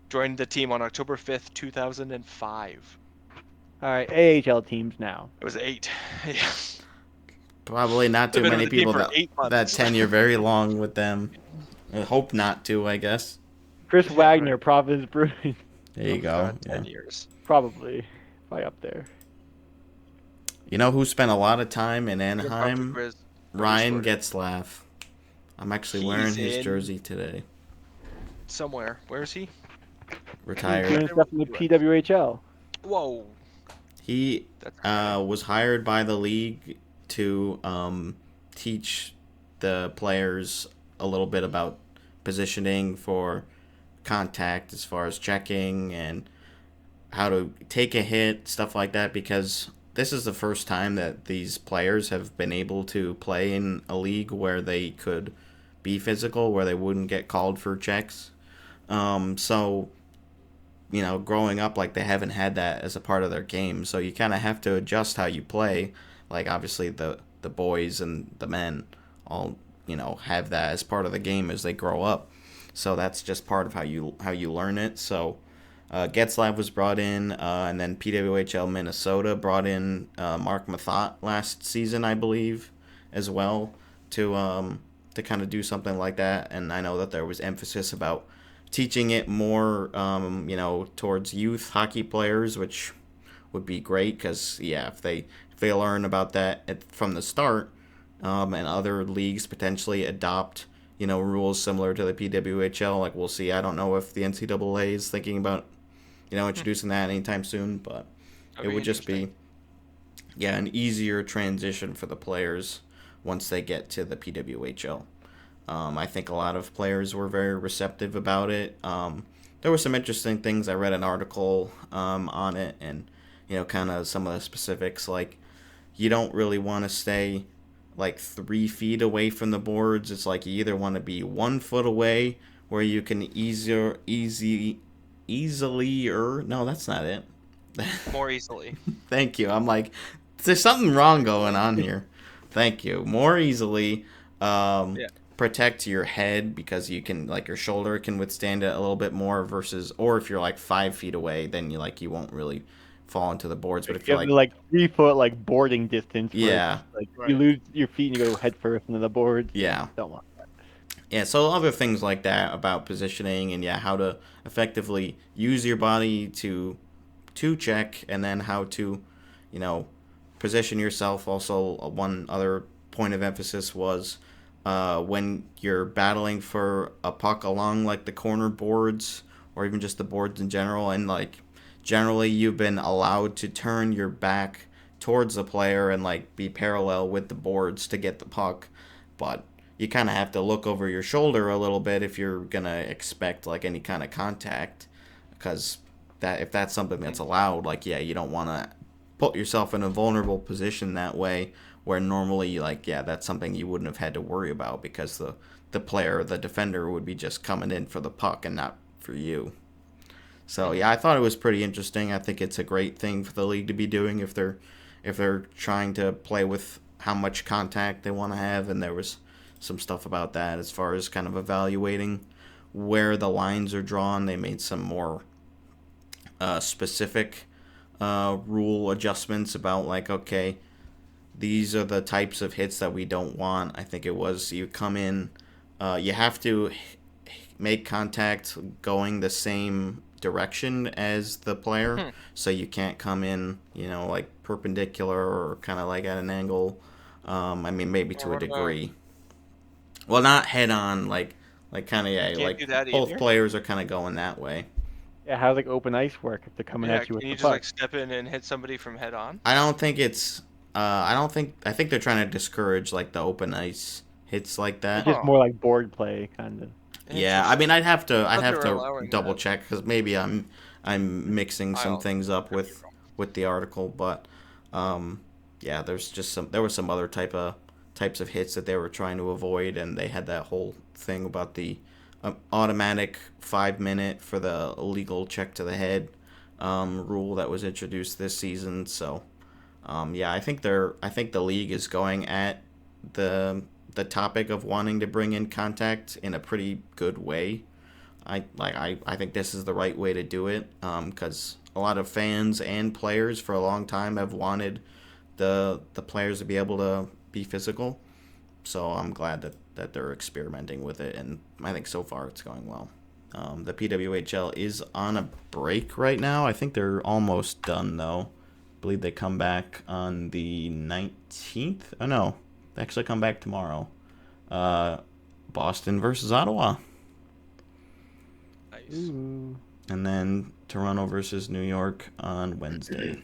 Joined the team on October 5th, 2005. All right, AHL teams now. It was 8. Yeah. Probably not too Been on many the team people for that 8 months. that tenure very long with them. I hope not to, I guess. Chris Yeah, Wagner, right. Providence Bruins. There you go. God, 10 years. Probably. Probably up there. You know who spent a lot of time in You're probably Anaheim? Grizz- Ryan Grizz Getzlaf. I'm actually He's wearing his in- jersey today. Somewhere. Where is he? He's Retired. doing stuff in the PWHL. Whoa. He That's was hired by the league to teach the players a little bit about positioning for contact as far as checking and how to take a hit, stuff like that, because this is the first time that these players have been able to play in a league where they could be physical, where they wouldn't get called for checks. So, you know, growing up, like, they haven't had that as a part of their game. So you kind of have to adjust how you play. Like, obviously, the boys and the men all, you know, have that as part of the game as they grow up. So that's just part of how you learn it. So Getzlaf was brought in, and then PWHL Minnesota brought in Mark Mathot last season, I believe, as well, to kind of do something like that. And I know that there was emphasis about teaching it more, you know, towards youth hockey players, which would be great because, yeah, if they learn about that from the start, and other leagues potentially adopt, you know, rules similar to the PWHL, like, we'll see. I don't know if the NCAA is thinking about, you know, introducing that anytime soon, but it would just be, yeah, an easier transition for the players once they get to the PWHL. I think a lot of players were very receptive about it. There were some interesting things. I read an article on it, and, you know, kind of some of the specifics, like, you don't really want to stay like 3 feet away from the boards. It's like you either want to be 1 foot away where you can easily no, that's not it. more easily. Thank you. I'm like, there's something wrong going on here. Thank you. More easily protect your head because you can, like, your shoulder can withstand it a little bit more versus, or if you're like 5 feet away, then you won't really fall into the boards. But if You you're have like 3 foot like boarding distance. where Yeah. it's like Right. you lose your feet and you go head first into the board. Yeah. Don't want that. Yeah, so other things like that about positioning and how to effectively use your body to to check, and then how to, position yourself. Also, one other point of emphasis was when you're battling for a puck along like the corner boards or even just the boards in general, and like generally you've been allowed to turn your back towards the player and like be parallel with the boards to get the puck, but you kind of have to look over your shoulder a little bit if you're gonna expect like any kind of contact, because that if that's something that's allowed, like you don't want to put yourself in a vulnerable position that way, where normally like that's something you wouldn't have had to worry about because the player, the defender, would be just coming in for the puck and not for you. So I thought it was pretty interesting. I think it's a great thing for the league to be doing if they're trying to play with how much contact they want to have, and there was some stuff about that as far as kind of evaluating where the lines are drawn. They made some more specific rule adjustments about like, okay, these are the types of hits that we don't want. I think it was you come in, you have to make contact going the same direction as the player, so you can't come in, like perpendicular or kind of like at an angle. I mean, maybe to a degree. Well, not head on, like kind of like both players are kind of going that way. Yeah, how does like open ice work if they're coming at you with can the you just puck? like step in and hit somebody from head on? I don't think it's. I think they're trying to discourage like the open ice hits like that. It's just more like board play, kind of. Yeah, I mean, I'd have to allowing double that. check because maybe I'm mixing some things up with the article, but there was some other types of hits that they were trying to avoid, and they had that whole thing about the automatic 5-minute for the illegal check to the head rule that was introduced this season. So I think the league is going at the topic of wanting to bring in contact in a pretty good way. I think this is the right way to do it, because a lot of fans and players for a long time have wanted the players to be able to be physical. So I'm glad that they're experimenting with it, and I think so far it's going well. The PWHL is on a break right now. I think they're almost done though. I believe they come back on the 19th. Oh no, they actually come back tomorrow. Boston versus Ottawa. Nice. Ooh. And then Toronto versus New York on Wednesday.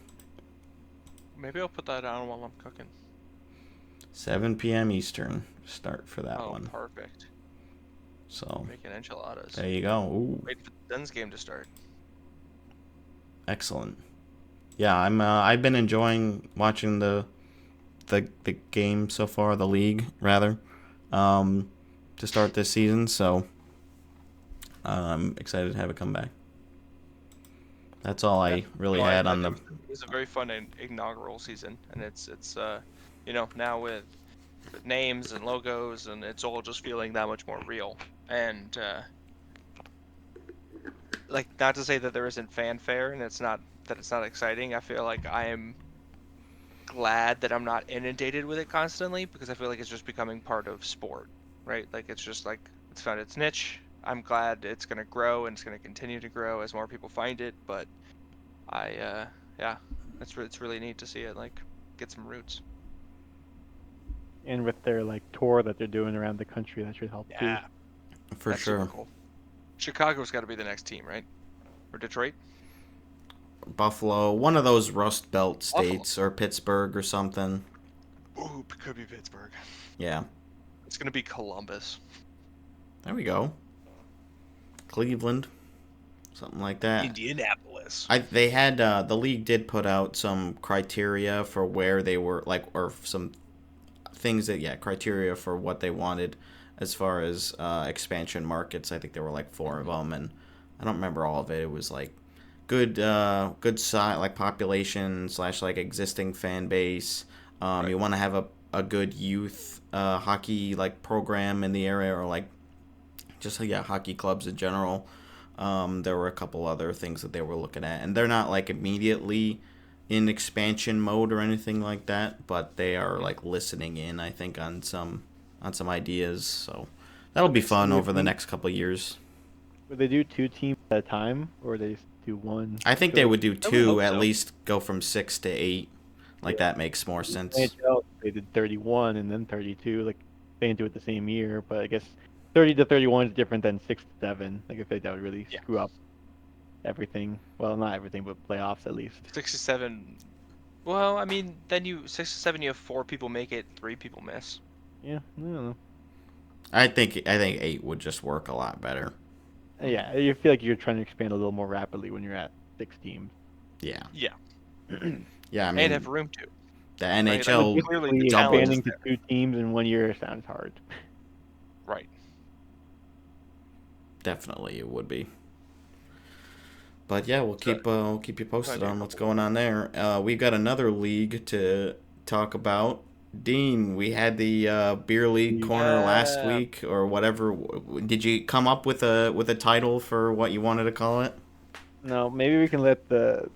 Maybe I'll put that on while I'm cooking. 7 p.m. Eastern start for that Oh, one. perfect. So Making enchiladas. there you go. Ooh, Wait for the Sens game to start. excellent. Yeah, I've been enjoying watching the game so far, the league rather, to start this season. So I'm excited to have it come back. That's all I really had on the. It was a very fun inaugural season, and it's now with names and logos, and it's all just feeling that much more real. And like, not to say that there isn't fanfare and it's not exciting. I feel like I am glad that I'm not inundated with it constantly, because I feel like it's just becoming part of sport, right? Like, it's just like it's found its niche. I'm glad it's going to grow, and it's going to continue to grow as more people find it, but it's really neat to see it like get some roots. And with their like tour that they're doing around the country, that should help too. For That's sure. super cool. Chicago's got to be the next team, right? Or Detroit? Buffalo, one of those Rust Belt states, or Pittsburgh or something. Ooh, it could be Pittsburgh. Yeah. It's going to be Columbus. There we go. Cleveland, something like that. Indianapolis. They had the league did put out some criteria for where they were, like, or some things that criteria for what they wanted as far as expansion markets. I think there were like 4 of them, and I don't remember all of it. It was like good size, like population / like existing fan base. Right. You want to have a good youth hockey like program in the area, or like just hockey clubs in general. There were a couple other things that they were looking at, and they're not like immediately in expansion mode or anything like that, but they are like listening in, I think, on some ideas. So that'll be fun over the next couple of years. Would they do 2 teams at a time, or would they do one. I think they would do I would two, hope at so. least go from 6 to 8. Like, that makes more sense. NHL, they did 31 and then 32. Like they didn't do it the same year, but I guess 30 to 31 is different than 6 to 7. Like I feel like that would really Yeah. screw up everything. Well, not everything, but playoffs at least. 67. Well, I mean, then 6 to 7, you have 4 people make it, 3 people miss. Yeah, I don't know. I think 8 would just work a lot better. Yeah, you feel like you're trying to expand a little more rapidly when you're at 6 teams. Yeah. Yeah. Yeah, I And mean, have room to. the Right? Like, NHL clearly the Logistically, talent is expanding to there. 2 teams in 1 year sounds hard. Right. definitely it would be. But yeah, we'll keep you posted Probably a on what's couple going on there. We've got another league to talk about. Dean, we had the beer league corner last Yeah. week or whatever. Did you come up with a title for what you wanted to call it? No, maybe we can let the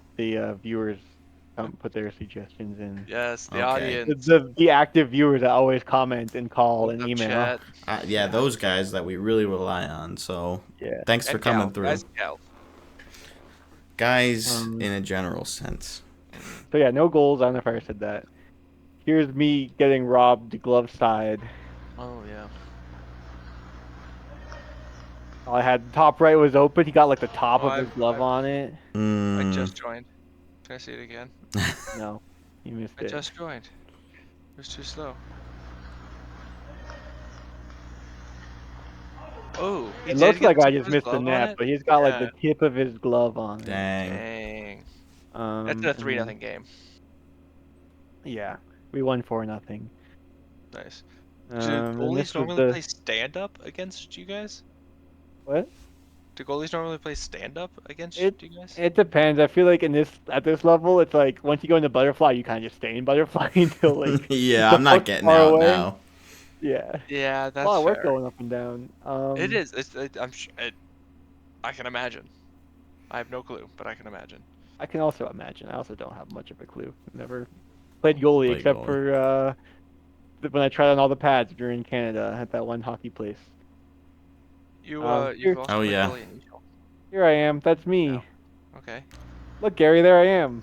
viewers put their suggestions in. Yes, the Okay. audience. The active viewers that always comment and call and What's up, email. chat? Yeah, those guys that we really rely on. So Yeah. thanks for And coming gal. through, Guys and gals. guys. Um, In a general sense. So yeah, no goals. I don't know if I already said that. Here's me getting robbed glove side. Oh, yeah. All I had top right was open. He got like the top Oh, of his glove on it. I Mm, just joined. Can I see it again? No, he missed I it. just joined. It was too slow. Oh, he It did looks get like the I tip of just his missed the glove on net, it? but he's got like Yeah. the tip of his glove on it. dang. Dang. That's And a 3-0 then- game. Yeah, we won 4-0. Nice. Do And goalies this was normally the play stand-up against you guys? what? Do goalies normally play stand-up against It you guys? it depends. I feel like at this level, it's like once you go into butterfly, you kind of just stay in butterfly until like Yeah, the I'm not puck's getting far out away. now. Yeah, Yeah, a that's lot of work fair. going up and down. It is. I can imagine. I have no clue, but I can imagine. I can also imagine. I also don't have much of a clue. Never played goalie Played except goalie. for when I tried on all the pads during Canada at that one hockey place. You've Here, also Oh, played yeah. goalie in Eagle. here I am. That's me. No. Okay. Look, Gary, there I am.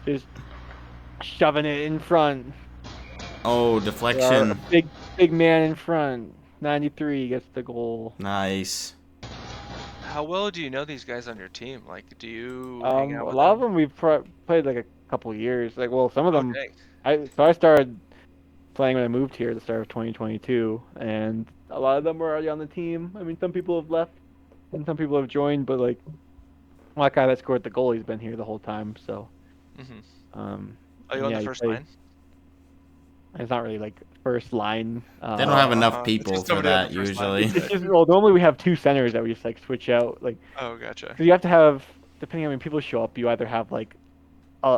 Just shoving it in front. Oh, Our deflection. big man in front. 93 gets the goal. Nice. How well do you know these guys on your team? Like, do you A hang out with lot of them? them we've played like a couple years. Like, well, some of Oh, them. dang. I started playing when I moved here at the start of 2022, and a lot of them were already on the team. I mean, some people have left, and some people have joined, but like that guy that scored the goal, he's been here the whole time. So, Mm-hmm. um, Are you and on yeah, the he first plays- line? It's not really like first line. They don't have enough It's people just for nobody on that the first line. usually. It's just well, normally we have 2 centers that we just like switch out. Like, Oh, gotcha. 'cause you have to have, depending on how many people show up, you either have like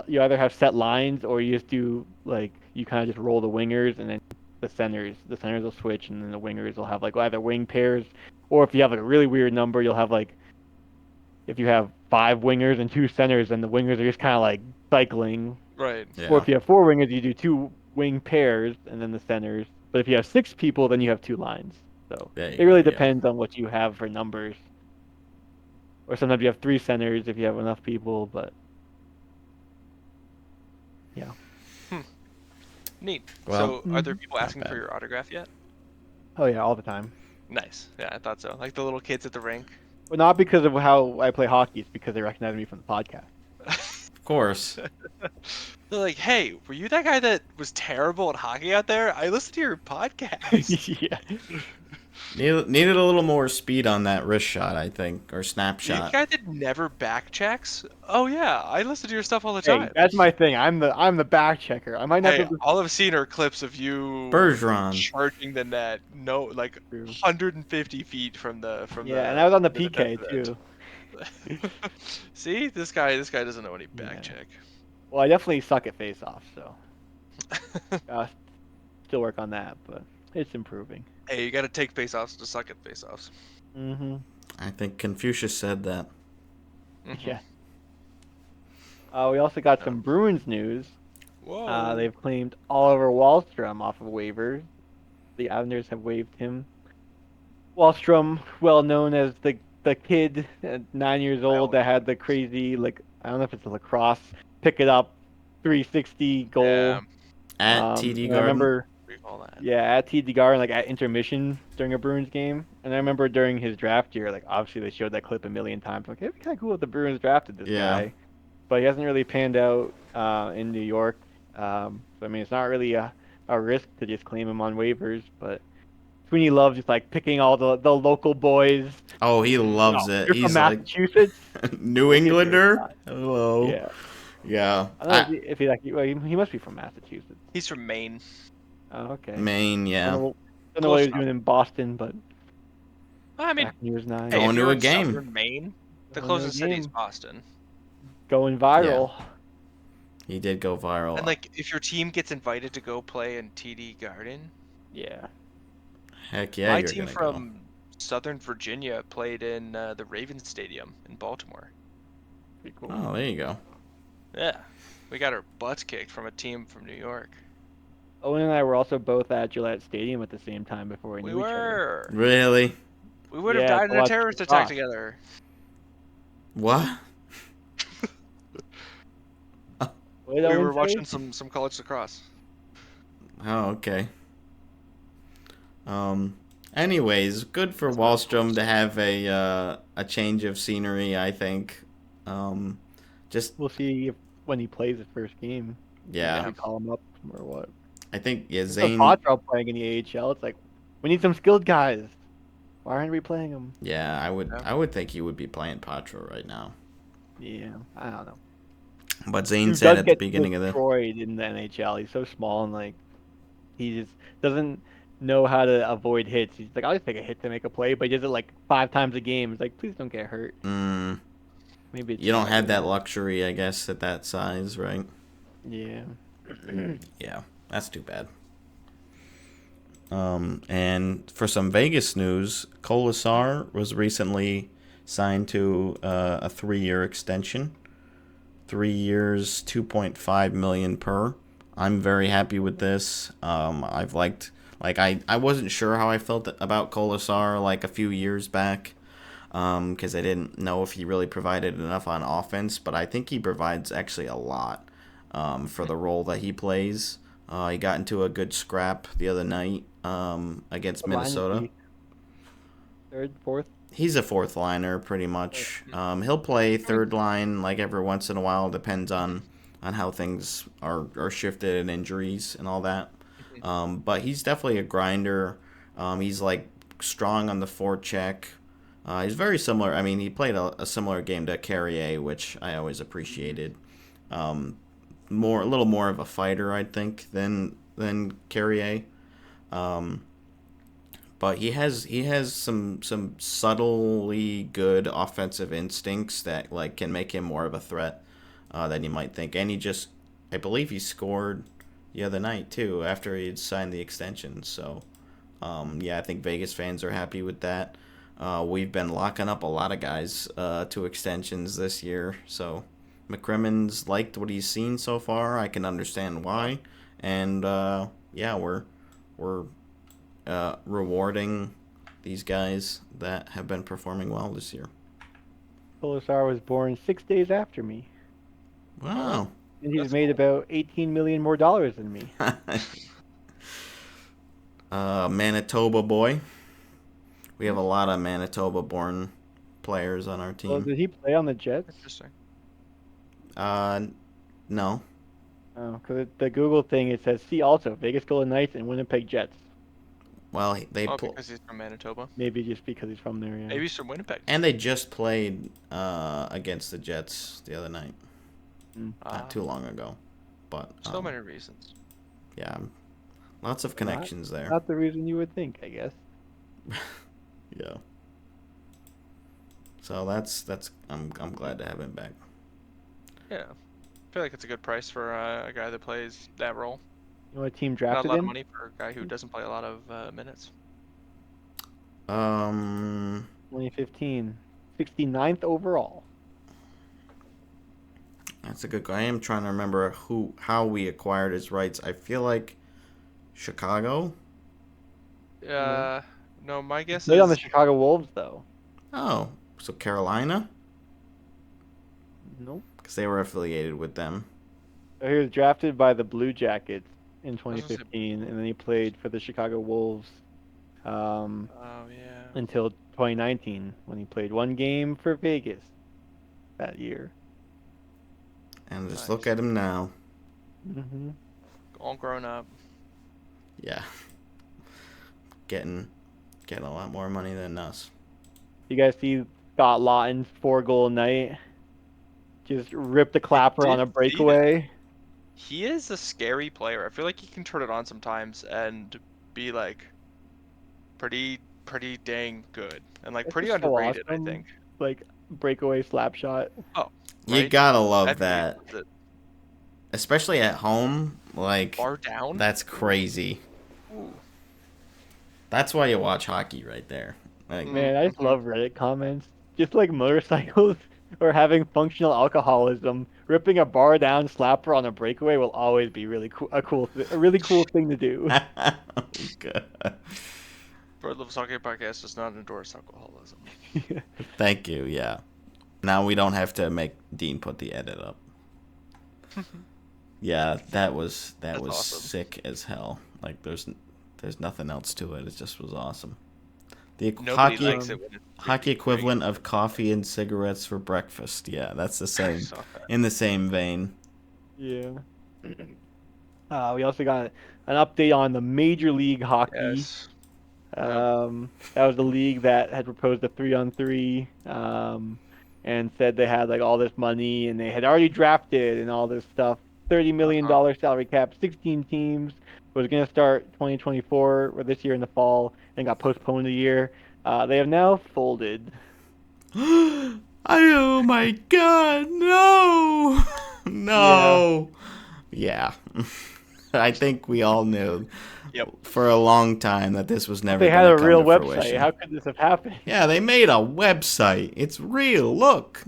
you either have set lines or you just do like you kind of just roll the wingers and then the centers will switch and then the wingers will have like either wing pairs or if you have like a really weird number you'll have like if you have 5 wingers and 2 centers then the wingers are just kind of like cycling Right. or Yeah. if you have 4 wingers you do 2 wing pairs and then the centers but if you have 6 people then you have 2 lines so There you it go, really yeah. depends on what you have for numbers or sometimes you have 3 centers if you have enough people but yeah. Neat. Well, So, are there people not asking for bad. your autograph yet? Oh yeah, all the time. Nice. Yeah, I thought so. Like the little kids at the rink. But not because of how I play hockey. It's because they recognize me from the podcast. Of course. They're like, "Hey, were you that guy that was terrible at hockey out there? I listened to your podcast." Yeah. Needed a little more speed on that wrist shot, I think, or You snapshot. guy that never back checks? Oh yeah, I listen to your stuff all the Hey, time. that's my thing. I'm the back checker. I might not Hey, be able all I've seen are clips of you Bergeron. charging the net. No, like to. 150 feet from the Yeah, and I was on the from PK defensive too. end. See, this guy doesn't know any back Yeah. check. Well, I definitely suck at face-off, so still work on that, but it's improving. Hey, you gotta take face-offs to suck at face-offs. Mm-hmm. I think Confucius said that. Mhm. Yeah. We also got some Bruins news. Whoa. They've claimed Oliver Wahlstrom off of waivers. The Islanders have waived him. Wahlstrom, well known as the the kid at 9 years old that had the crazy, like, I don't know if it's a lacrosse, pick it up 360 Yeah, goal. At TD And I Garden. remember, recall that. yeah, at TD Garden, like at intermission during a Bruins game. And I remember during his draft year, like obviously they showed that clip a million times. Like, it'd be kind of cool if the Bruins drafted this Yeah. guy, but he hasn't really panned out in New York. So I mean, it's not really a risk to just claim him on waivers, but Sweeney loves just like picking all the local boys. Oh, he loves Oh, it. you're from He's like Massachusetts? New We'll give you a Englander. shot. Hello. Yeah. Yeah. I don't know if he like well, he must be from Massachusetts. He's from Maine. Oh, okay. Maine. Yeah. Don't know what Close he was doing in Boston, but I mean, back when he was 9. hey, Going if to you're a in game. southern Maine, the Going to a closest city is game. Boston. Going viral. He did go viral. And like, if your team gets invited to go play in TD Garden, Yeah. Heck yeah, my you're team gonna go. from Southern Virginia played in the Ravens Stadium in Baltimore. Pretty cool. Oh, there you go. Yeah, we got our butts kicked from a team from New York. Owen and I were also both at Gillette Stadium at the same time before we We knew each other. were. Really? We would have Yeah, died to in a watch terrorist attack lacrosse. together. What? What did We Owen were say? watching some college lacrosse. Oh, okay. Anyways, good for Wallstrom to have a change of scenery, I think. Just We'll see if when he plays his first game. yeah. If we call him up or what. I think yeah, So Zane. Poitras playing in the AHL. It's like we need some skilled guys. Why aren't we playing them? Yeah, Yeah. I would think he would be playing Patra right now. Yeah, I don't know. But Zane He said does at the get beginning of the destroyed in the NHL. He's so small and like he just doesn't know how to avoid hits. He's like, I'll just take a hit to make a play, but he does it like 5 times a game. It's like, please don't get hurt. Maybe it's you don't have that aggravating. luxury, I guess, at that size, right? Yeah. Yeah, that's too bad. And for some Vegas news, Kolesar was recently signed to a 3-year extension. 3 years, 2.5 million per. I'm very happy with this. I've liked, like, I wasn't sure how I felt about Kolesar like a few years back, because I didn't know if he really provided enough on offense, but I think he provides actually a lot for the role that he plays. He got into a good scrap the other night against What line is Minnesota. he? Third, fourth? He's a fourth liner, pretty much. He'll play third line like every once in a while. Depends on how things are shifted and injuries and all that. But he's definitely a grinder. He's like strong on the forecheck. He's very similar. I mean, he played a similar game to Carrier, which I always appreciated. A little more of a fighter, I think, than Carrier. But he has some subtly good offensive instincts that like can make him more of a threat than you might think. And I believe he scored the other night too after he had signed the extension. So yeah, I think Vegas fans are happy with that. We've been locking up a lot of guys to extensions this year. So McCrimmon's liked what he's seen so far. I can understand why. And yeah, we're rewarding these guys that have been performing well this year. Kolesar was born 6 days after me. Wow. And he's That's made cool. about 18 million more dollars than me. Manitoba boy. We have a lot of Manitoba-born players on our Well, team. did he play on the Jets? Interesting. No. Oh, because the Google thing, it says, see also, Vegas Golden Knights and Winnipeg Jets. Well, Because he's from Manitoba. Maybe just because he's from there, yeah. Maybe he's from Winnipeg. and they just played against the Jets the other night, not too long ago. But So many reasons. yeah, lots of connections there. Not the reason you would think, I guess. Yeah. So that's I'm glad to have him back. Yeah. I feel like it's a good price for a guy that plays that role. You know what team Not a drafted lot of him? money for a guy who doesn't play a lot of minutes. 2015. 69th overall. That's a good. I am trying to remember how we acquired his rights. I feel like Chicago. No, my guess Played on is the Chicago Wolves, though. Oh, So Carolina, Nope. because they were affiliated with them. So he was drafted by the Blue Jackets in was gonna say- 2015, and then he played for the Chicago Wolves Oh yeah. until 2019 when he played one game for Vegas that year. And just Nice. look at him now. Hmm. All grown up. Yeah. Getting a lot more money than us. You guys see Scott Lawton's 4-goal night? Just ripped a clapper on did a see breakaway. He is a scary player. I feel like he can turn it on sometimes and be like pretty dang good and like That's pretty just so underrated, I awesome. think. Like breakaway slap shot. Oh, You right? gotta love That'd be- that. was it Especially at home. Like, bar down. that's crazy. Ooh. That's why you watch hockey right there. Like, Man, I just Mhm. love Reddit comments. Just like motorcycles or having functional alcoholism, ripping a bar down slapper on a breakaway will always be really cool. A really cool thing to do. good. Bird Loves Hockey Podcast does not endorse alcoholism. Thank you, yeah. Now we don't have to make Dean put the edit up. Yeah, that was awesome. sick as hell. Like there's nothing else to it. It just was awesome. The Nobody hockey likes it when it's hockey really equivalent of coffee and cigarettes for breakfast. Yeah, that's the great. same. So, In the same vein. Yeah. We also got an update on the Major League Hockey. yes. That was the league that had proposed a 3-on-3, and said they had like all this money and they had already drafted and all this stuff. $30 million salary cap, 16 teams. Was going to start 2024 or this year in the fall and got postponed a year. They have now folded. Oh my god, no! No! Yeah. I think we all knew Yep. for a long time that this was never They going had to a come real to website. fruition. How could this have happened? Yeah, they made a website. It's real. Look.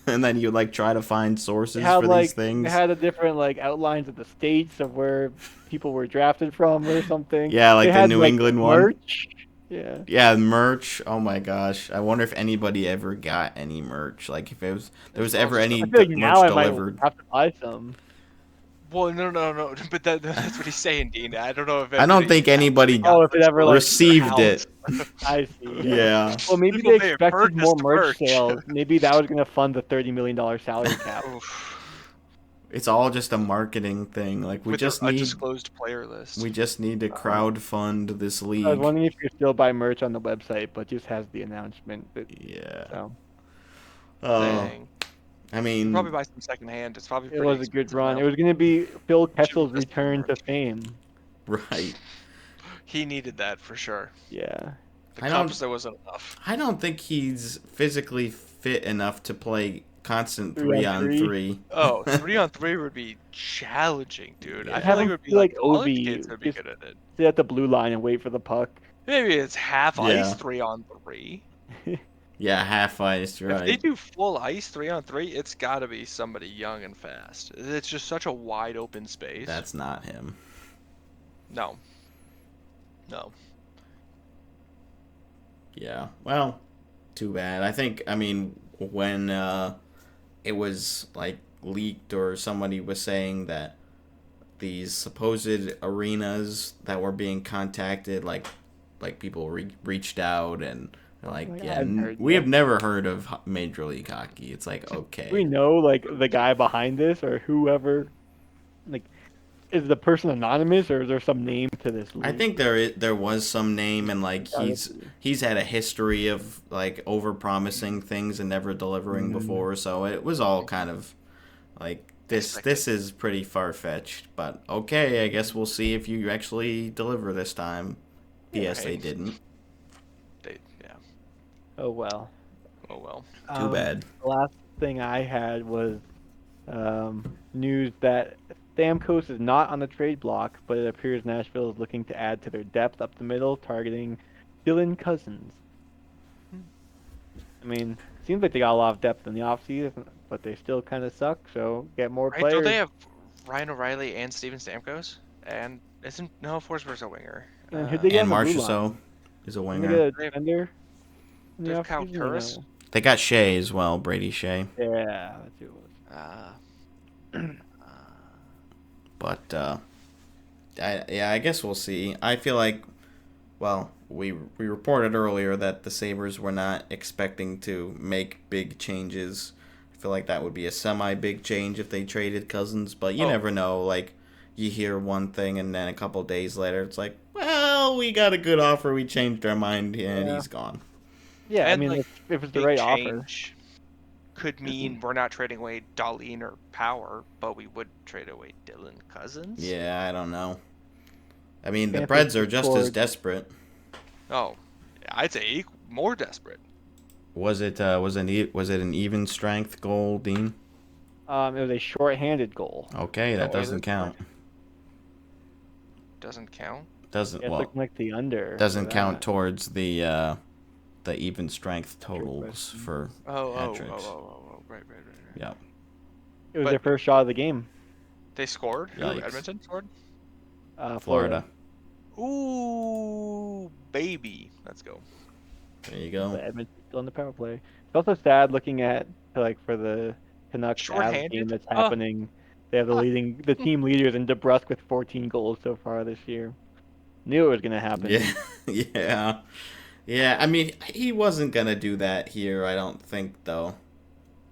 And then you like try to find sources They had for like these things. they had a different like outlines of the states of where people were drafted from or something. Yeah, like they the had, New like, England one. merch. Yeah. Yeah, merch. Oh my gosh. I wonder if anybody ever got any merch. Like if there was ever any I feel like now merch I might delivered. have to buy some. Well, no. But that's what he's saying, Dean. I don't know if I don't think anybody Oh, if it ever like received it. I see. Yeah. Well, maybe People they may have expected more purchased merch merch. sales. Maybe that was gonna fund the $30 million salary cap. Oof. It's all just a marketing thing. Like we With just their need undisclosed player list. to crowd fund this I was league. wondering if you could still buy merch on the website, but just has the announcement. Yeah. So Dang. I mean, Probably buy some secondhand. It's probably it pretty was a good expensive run. now. It was gonna be Phil Kessel's Just return to merch. fame. right. He needed that for sure. Yeah. The I don't- cups there wasn't enough. I don't think he's physically fit enough to play constant 3-on-3. 3-on-3. Oh, 3-on-3 would be challenging, dude. Yeah. I Have feel like it him would be be like like college Ovi, kids would be just good at it. sit at the blue line and wait for the puck. Maybe it's half Yeah. ice 3-on-3. Yeah, half iced, If they right. do full ice 3-on-3, it's got to be somebody young and fast. It's just such a wide open space. That's not him. No. Yeah. Well, too bad. I mean, when it was like leaked or somebody was saying that these supposed arenas that were being contacted, like people reached out and they're like, Oh, yeah, yeah, I hadn't heard we that. have never heard of Major League Hockey. It's like, Do we okay. know like the guy behind this or whoever? Like, is the person anonymous or is there some name to this league? I think there was some name and like Gotta he's had a history of like over promising things and never delivering before, so it was all kind of like this is pretty far fetched, but okay, I guess we'll see if you actually deliver this time. P.S. They Right. didn't. Yeah. Oh well. Oh well. Too bad. The last thing I had was news that Stamkos is not on the trade block, but it appears Nashville is looking to add to their depth up the middle, targeting Dylan Cousins. I mean, seems like they got a lot of depth in the offseason, but they still kind of suck. So get more Right, players. don't they have Ryan O'Reilly and Steven Stamkos? And Forsberg's a winger. And who'd they get And on the blue line? Marchessault is a Didn't they winger. get a defender in the There's Kyle offseason or Turris. no? They got Shea as well, Brady Shea. Yeah, that's who it was. But I guess we'll see. I feel like, well, we reported earlier that the Sabres were not expecting to make big changes. I feel like that would be a semi-big change if they traded Cousins, but you never know. Like, you hear one thing and then a couple days later it's like, well, we got a good offer, we changed our mind, and he's gone. Yeah, I And mean, like if it's the big right offer. change could mean we're not trading away Darlene or Power, but we would trade away Dylan Cousins. Yeah, I don't know. I mean, the Panthers Preds are just as scored. desperate. Oh, I'd say more desperate. Was it an even strength goal, Dean? It was a short-handed goal. Okay, that doesn't count. Doesn't count. Doesn't It's looking like the under. doesn't for count that. towards the even strength totals for hat tricks. Right. Yeah. It was But- their first shot of the game. They scored. Who? Yikes. Edmonton scored. Florida. Ooh, baby. Let's go. There you go. But Edmonton's still on the power play. It's also sad looking at for the Canucks Avs Shorthanded? game that's happening. They have the team leaders in DeBrusk with 14 goals so far this year. Knew it was gonna happen. Yeah. I mean, he wasn't gonna do that here. I don't think, though.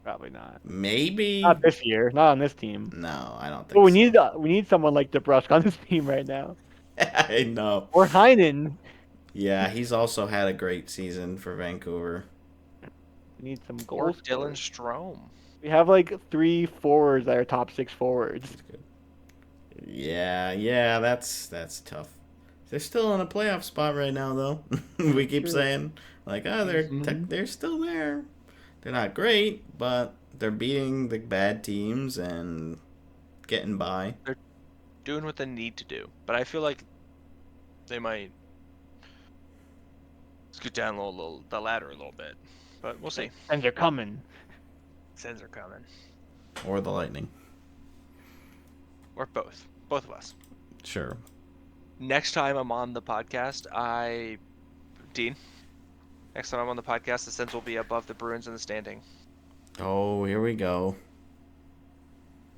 Probably not. Maybe. Not this year. Not on this team. No, I don't think. But so. we need someone like DeBrusk on this team right now. I know. Or Heinen. Yeah, he's also had a great season for Vancouver. We need some Or goals. Dylan Strome. We have like 3 forwards that are top 6 forwards. Yeah, that's tough. They're still in a playoff spot right now, though. We keep saying like, they're still there. They're not great, but they're beating the bad teams and getting by. Doing what they need to do, but I feel like they might scoot down the ladder a little bit, but we'll see. And they're coming. Sens are coming, Or the Lightning. or both of us. Sure. Next time I'm on the podcast, Dean. Next time I'm on the podcast, the Sens will be above the Bruins in the standing. Oh, here we go.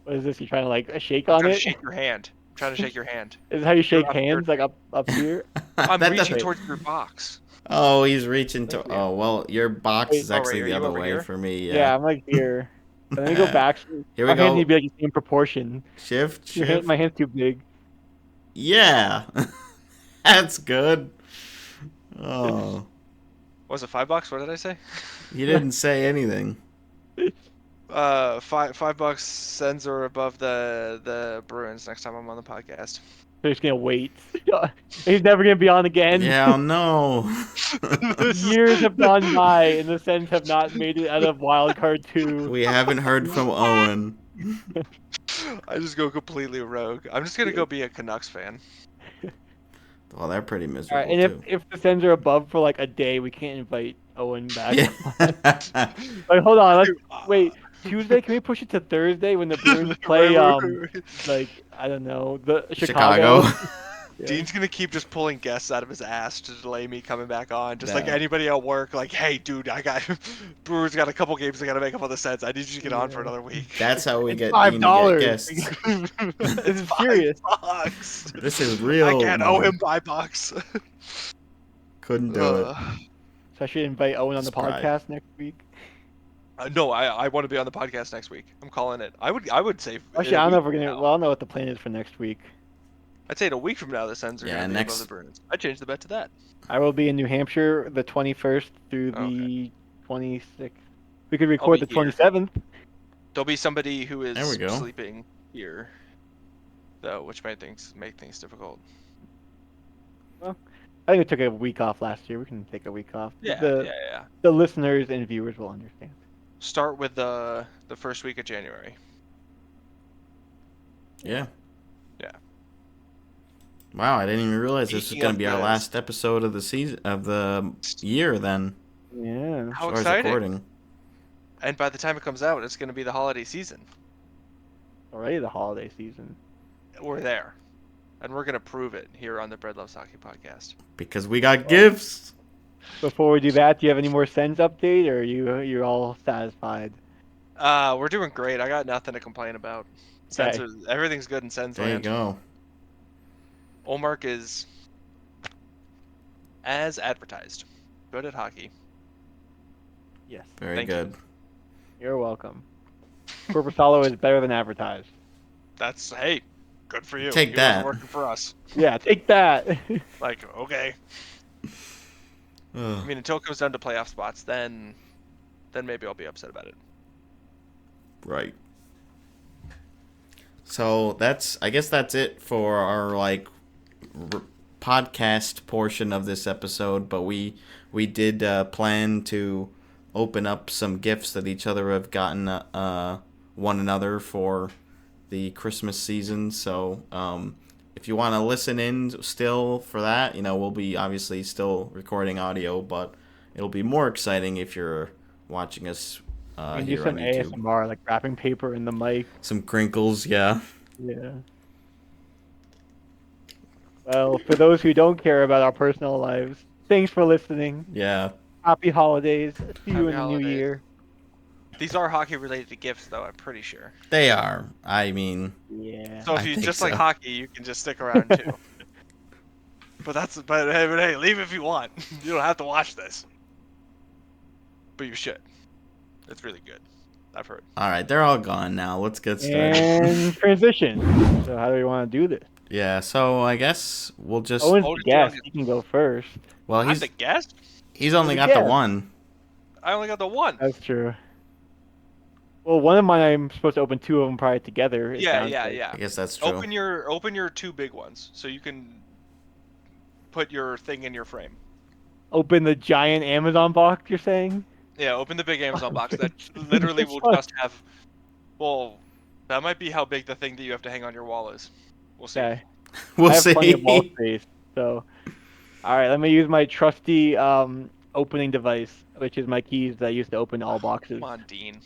What is this? You trying to like shake I'm on trying it? to shake your hand. I'm trying to shake your hand. Is this how you shake up there. hands? Like up here? I'm That reaching doesn't- towards your box. Oh, he's reaching to. That's weird. Oh, well, your box Wait, is actually are the you other over way here? for me. Yeah, I'm like here. Let me go back. Here we My hands go. need to be like the same proportion. Shift. My hand's too big. Yeah. That's good. Oh, Was it $5? What did I say? you didn't say anything. $5. Sens are above the Bruins next time I'm on the podcast. They're just gonna wait. He's never gonna be on again. Yeah, no. Years have gone by, and the Sens have not made it out of Wild Card 2. We haven't heard from Owen. I just go completely rogue. I'm just gonna go be a Canucks fan. Well, they're pretty All miserable right, and too. if the Sens are above for like a day, we can't invite Owen back. Yeah. Like, hold on, let's wait. Tuesday? Can we push it to Thursday when the Bruins play? Like I don't know, the Chicago. Yeah. Dean's gonna keep just pulling guests out of his ass to delay me coming back on. Just like No. anybody at work, like, hey, dude, Brewers got a couple games I gotta make up on the Sens. I need you to get on for another week. That's how we It's get $5. Dean to get guests. This is serious. $5. This is real. I can't owe money. him $5. Couldn't do it. So I should invite Owen on the Surprise. podcast next week. No, I want to be on the podcast next week. I'm calling it. I would say. Actually, I don't know if we're gonna. Well, I don't know what the plan is for next week. I'd say in a week from now the Sens are Yeah, gonna be next- above the Bruins. I'd change the bet to that. I will be in New Hampshire the 21st through the 26th. We could record be the here. 27th. There'll be somebody who There we is go. sleeping here, though, which make things difficult. I think we took a week off last year. We can take a week off. Yeah, the, yeah. the listeners and viewers will understand. Start with the first week of January. Yeah. Yeah. Wow, I didn't even realize this was Speaking going to of be our this- last episode of the season of the year. Then, Yeah. How as far as exciting! recording. And by the time it comes out, it's going to be the holiday season. Already the holiday season. We're there, and we're going to prove it here on the Bread Loves Hockey podcast. Because we got gifts. Before we do that, do you have any more Sens update, or you're all satisfied? We're doing great. I got nothing to complain about. Okay. Everything's good in Sens There you land. go. Olmark is as advertised. Good at hockey. Yes. Very Thank you. good. You're welcome. Corpusalo is better than advertised. That's hey, good for you. Take He that. wasn't working for us. Yeah, take that. Like, okay. I mean, until it comes down to playoff spots, then maybe I'll be upset about it. Right. So I guess that's it for our podcast portion of this episode. But we did plan to open up some gifts that each other have gotten one another for the Christmas season. So if you want to listen in still for that, we'll be obviously still recording audio, but it'll be more exciting if you're watching us You can do here some on YouTube. ASMR, like wrapping paper in the mic. Some crinkles, yeah. Yeah. Well, for those who don't care about our personal lives, thanks for listening. Yeah. Happy holidays. See you Happy in the new holidays. year. These are hockey related gifts, though. I'm pretty sure. They are. I mean, Yeah. So if I you think just so. like hockey, you can just stick around too. But hey, leave if you want. You don't have to watch this. But you should. It's really good. I've heard. all right, they're all gone now. Let's get started. And transition. So how do we want to do this? Yeah, so I guess we'll just. Owen's Oh, the did you wanna guest. get- He can go first. Well, I'm he's the guest. he's only You're got the the guest. one. I only got the one. That's true. Well, one of mine I'm supposed to open two of them probably together. It sounds like. I guess that's true. Open your two big ones so you can put your thing in your frame. Open the giant Amazon box. You're saying? Yeah, open the big Amazon box that literally will Fun. just have. Well, that might be how big the thing that you have to hang on your wall is. We'll see. Okay. We'll I have see. plenty of wall space. So, all right. Let me use my trusty opening device, which is my keys that I used to open all boxes. Come on, Dean.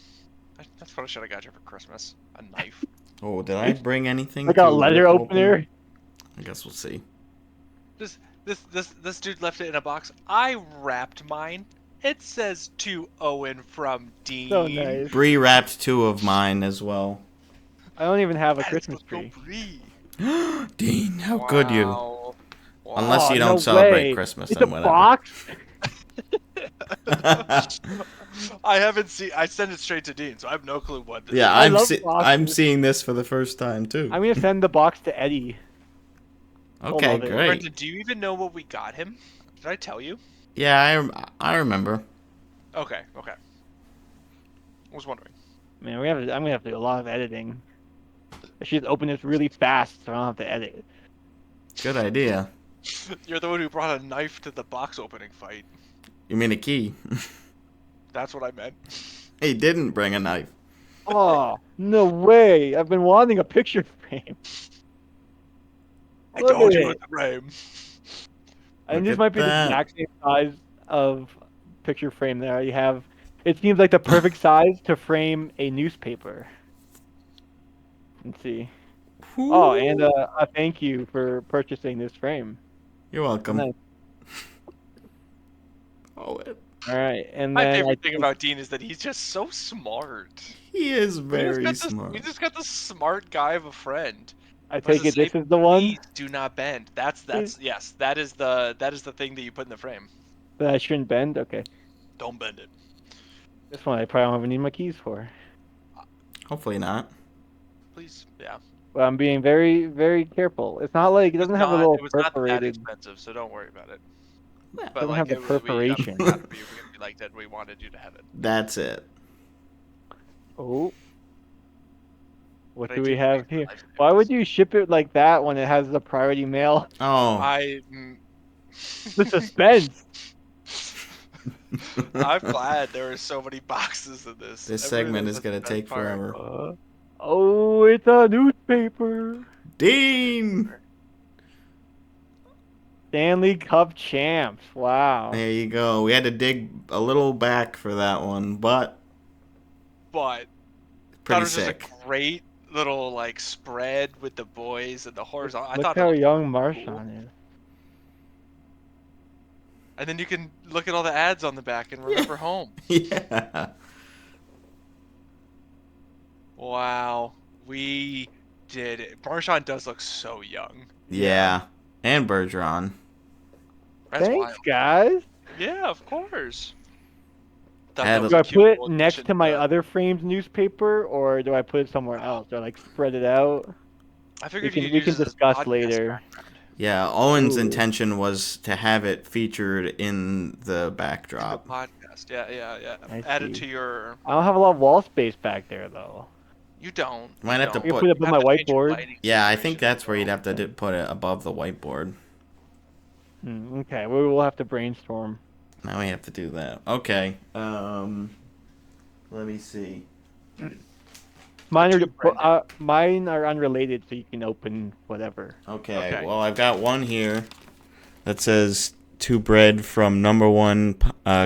That's what I should have got you for Christmas. A knife. Oh, did I bring anything? Like a to letter rip opener. open? I guess we'll see. This dude left it in a box. I wrapped mine. It says to Owen from Dean. So nice. Bree wrapped two of mine as well. I don't even have a Let's Christmas go, tree. Bree. Dean, how could you? Wow. Unless you Oh, don't no celebrate way. Christmas, It's then a whatever. box. I haven't seen. I sent it straight to Dean, so I have no clue what. This Yeah, I is. love I'm boxes. seeing this for the first time too. I'm gonna send the box to Eddie. Okay, love it. great. Brendan, do you even know what we got him? Did I tell you? Yeah, I remember. Okay. I was wondering. Man, I'm gonna have to do a lot of editing. I should open this really fast so I don't have to edit. Good idea. You're the one who brought a knife to the box opening fight. You mean a key? That's what I meant. He didn't bring a knife. Oh, no way! I've been wanting a picture frame. I Look told at you it. it's the frame. And Look this at might be the that. exact same size of picture frame there. You have. It seems like the perfect size to frame a newspaper. Let's see. Oh, and a thank you for purchasing this frame. You're welcome. Nice. Oh, All right, and My then favorite thing about Dean is that he's just so smart. he is We very just smart. We just got this smart guy of a friend. I What does take it say? this is the one Please do not bend. That's yes. That is the thing that you put in the frame. that I shouldn't bend. Okay, Don't bend it. this one I probably don't even need my keys for. Hopefully not. Please. Yeah. But I'm being very, very careful. It's not like it doesn't have a little It was not that perforated. expensive, so don't worry about it. Yeah, But doesn't like have the it, perforation. we gotta be like that. We wanted you to have it. That's it. Oh, what But do I we do have think the here? life Why would difference. you ship it like that when it has the priority mail? Oh. The suspense. I'm glad there are so many boxes in this. This Everything segment is is gonna the best take part. forever. Oh, it's a newspaper. Dean! Stanley Cup champs. Wow. There you go. We had to dig a little back for that one, but But that pretty was sick. just a great little like spread with the boys and the horizontal. I Look thought how that was young cool. Marshawn is. And then you can look at all the ads on the back and remember home. Yeah. Wow. We did it. Marchand does look so young. Yeah. And Bergeron. That's Thanks, wild. guys. Yeah, of course. Thought Had that a- was Do a I cute put it little next addition to my to- other framed newspaper, or do I put it somewhere else? Or like spread it out? I figured We you could can use it as discuss podcast later. background. Yeah, Owen's Ooh. intention was to have it featured in the The backdrop. podcast. Yeah. I Add it see. to your. I don't have a lot of wall space back there though. You don't. Might have to I can put- put it up You on have my to change your whiteboard. lighting Yeah, I situation think that's as where you'd well. have to put it above the whiteboard. Okay, we will have to brainstorm. Now we have to do that. Okay. Let me see. Mine two, Brendan. mine are unrelated, so you can open whatever. Okay, Okay. well, I've got one here that says to bread from number one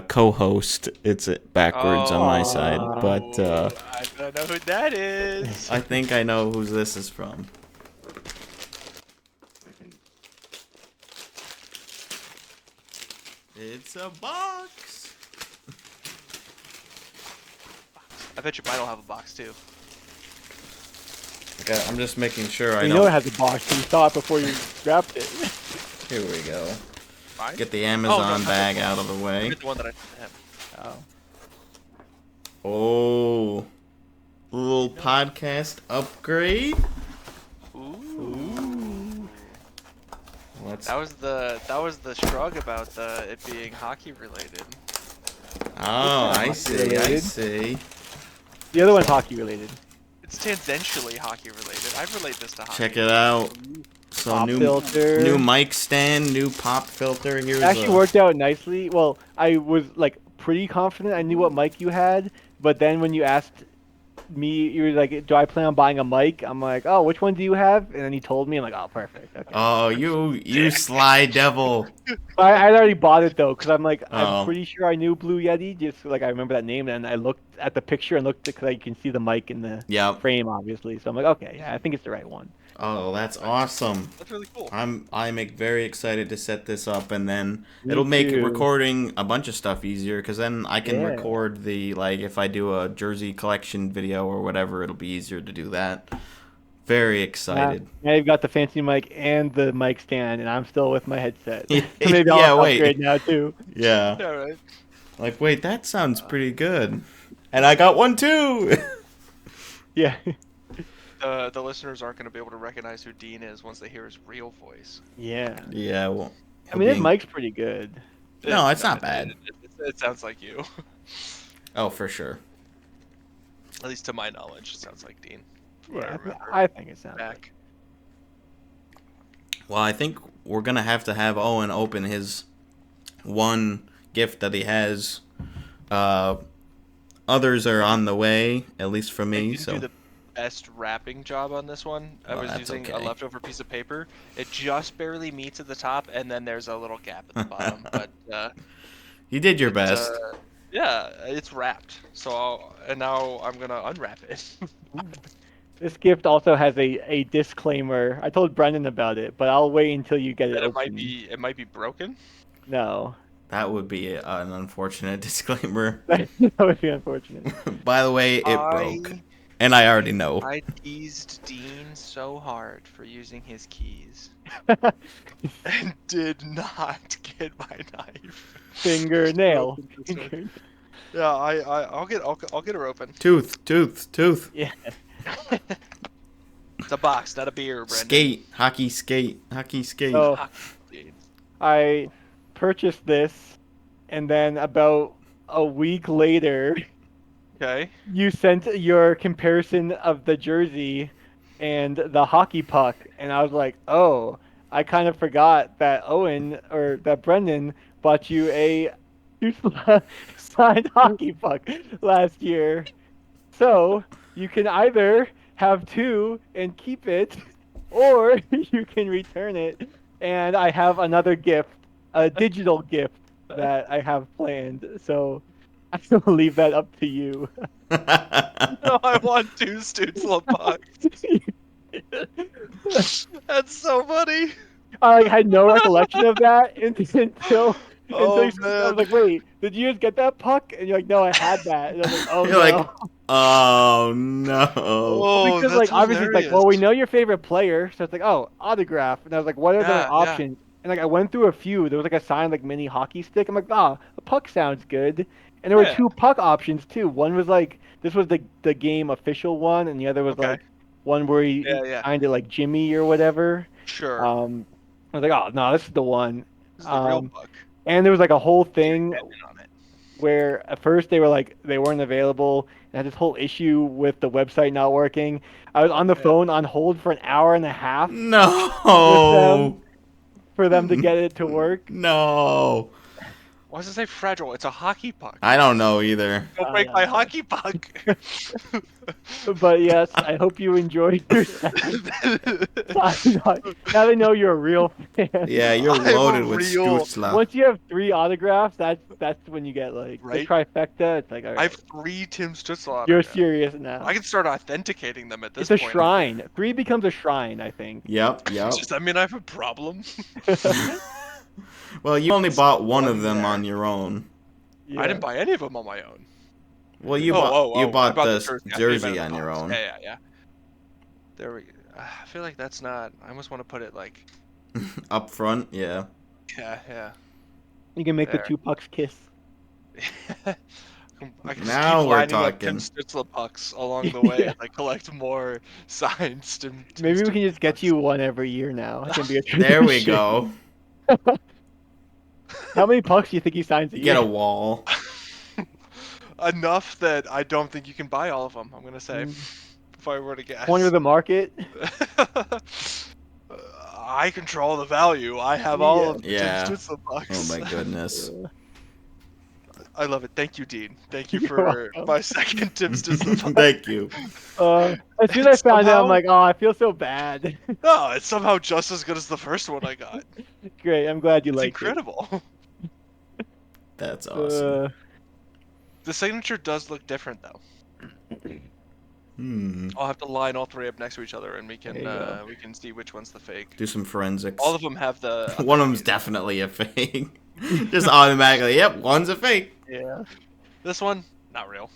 co-host. It's backwards on my side, but I don't know who that is. I think I know who this is from. It's a box. I bet you mine will have a box too. Okay, I'm just making sure I You know. know it has a box. You saw it before you wrapped it. Here we go. Mine? Get the Amazon not bag this out of the way. Get the one that I have. Oh. Oh, little podcast upgrade. Ooh. Let's. That was the shrug about it being hockey related. Oh, I see. I Related. see. The other one's hockey related. It's tangentially hockey related. I relate this to hockey. Check it out. So Pop new filter. new mic stand, new pop filter. Here's It actually worked out nicely. Well, I was like pretty confident I knew what mic you had, but then when you asked me, you were like, "Do I plan on buying a mic?" I'm like, "Oh, which one do you have?" And then he told me, I'm like, "Oh, perfect." Okay. Oh, you sly devil. I'd already bought it though, because I'm like, Oh. I'm pretty sure I knew Blue Yeti, just like I remember that name, and I looked at the picture and looked because I can see the mic in the Yep. frame, obviously. So I'm like, okay, yeah, I think it's the right one. Oh, that's awesome. That's really cool. I'm very excited to set this up, and then Me it'll make too. recording a bunch of stuff easier. Because then I can Yeah. record the if I do a jersey collection video or whatever, it'll be easier to do that. Very excited. Now you've got the fancy mic and the mic stand, and I'm still with my headset. Yeah, Maybe I'll wait. upgrade now too. Yeah. Yeah, right. Like, wait, that sounds pretty good. And I got one too. Yeah. The listeners aren't going to be able to recognize who Dean is once they hear his real voice. Yeah. Yeah. Well. I mean, his being- mic's pretty good. No, it's not bad. It sounds like you. Oh, for sure. At least to my knowledge, it sounds like Dean. from what I Yeah, remember I think it sounds back. like. Well, I think we're gonna have to have Owen open his one gift that he has. Others are on the way, at least for I me. didn't So do the best wrapping job on this one. I Oh, was that's using a okay. leftover piece of paper. It just barely meets at the top, and then there's a little gap at the bottom. But you did your it's, best. yeah, it's wrapped. So and now I'm gonna unwrap it. This gift also has a disclaimer. I told Brendan about it, but I'll wait until you get it And open. it might be broken. No. That would be an unfortunate disclaimer. That would be unfortunate. By the way, it broke, and I already know. I teased Dean so hard for using his keys and did not get my knife. Fingernail. Yeah, I'll get her open. Tooth. Yeah. It's a box, not a beer, Brendan. Skate. Hockey skate. Oh. Ah, dude. I purchased this, and then about a week later, Okay. you sent your comparison of the jersey and the hockey puck, and I was like, oh, I kind of forgot that Owen or that Brendan bought you a signed hockey puck last year. So you can either have two and keep it, or you can return it. And I have another gift, a digital gift that I have planned. So I will leave that up to you. No, I want two Stutzla pucks. That's so funny. I had no recollection of that until And so Oh I was like, man. wait, did you just get that puck? And you're like, no, I had that. And I was like, oh You're like, no. oh no. Well, Oh, because like that's obviously it's like, hilarious. well, we know your favorite player, so it's like, oh, autograph. And I was like, what are the Yeah, yeah. options? And like I went through a few. There was like a signed like mini hockey stick. I'm like, ah, a puck sounds good. And there were Yeah. two puck options too. One was like this was the game official one, and the other was Okay. like one where he Yeah, yeah. signed it like Jimmy or whatever. Sure. I was like, oh no, this is the one. This is the real Um, puck. and there was like a whole You're thing getting on it. where at first they were like they weren't available and had this whole issue with the website not working. I was on the Yeah. phone on hold for an hour and a half with them No. for them to get it to work. No. Why does it say fragile? It's a hockey puck. I don't know either. Don't I break don't my know. hockey puck. But yes, I hope you enjoyed your second. Now they know you're a real fan. Yeah, you're I'm a loaded with real- Stutzla. Once you have 3 autographs, that's when you get like the Right? trifecta. It's like, all I right, have 3 Tim Stützle you're autographs. serious now. I can start authenticating them at this It's a point. shrine. 3 becomes a shrine, I think. Yep, yep. Does that mean I have a problem? Well, you only bought one one of them there. on your own. Yeah. I didn't buy any of them on my own. Well, you I bought bought the jersey. I paid jersey by on the your box. own. Yeah. There we go. I feel like that's not. I almost want to put it like. Up front, yeah. Yeah. You can make the There. 2 pucks kiss. I can just Now keep we're lining up Tim talking. Stützle pucks along the way Yeah. as I collect more signed Maybe we can just get pucks. you one every year now. It can be a There we tradition. go. How many pucks do you think he signs a You year? get a wall. Enough that I don't think you can buy all of them. I'm gonna say, Mm. if I were to guess. Corner the market. I control the value. I have all Yeah. of the Yeah. Tim Stützle Oh pucks. my goodness. I love it. Thank you, Dean. Thank you You're for welcome. my second Tim Stützle puck. Thank you. As soon as I found out, I'm Somehow- like, oh, I feel so bad. No, it's somehow just as good as the first one I got. Great. I'm glad you It's liked incredible. That's it. awesome. The signature does look different though. I'll have to line all 3 up next to each other, and we There you go. can see which one's the fake. Do some forensics. All of them have the. One of them's definitely a fake. Just automatically, yep, one's a fake. Yeah. This one, not real.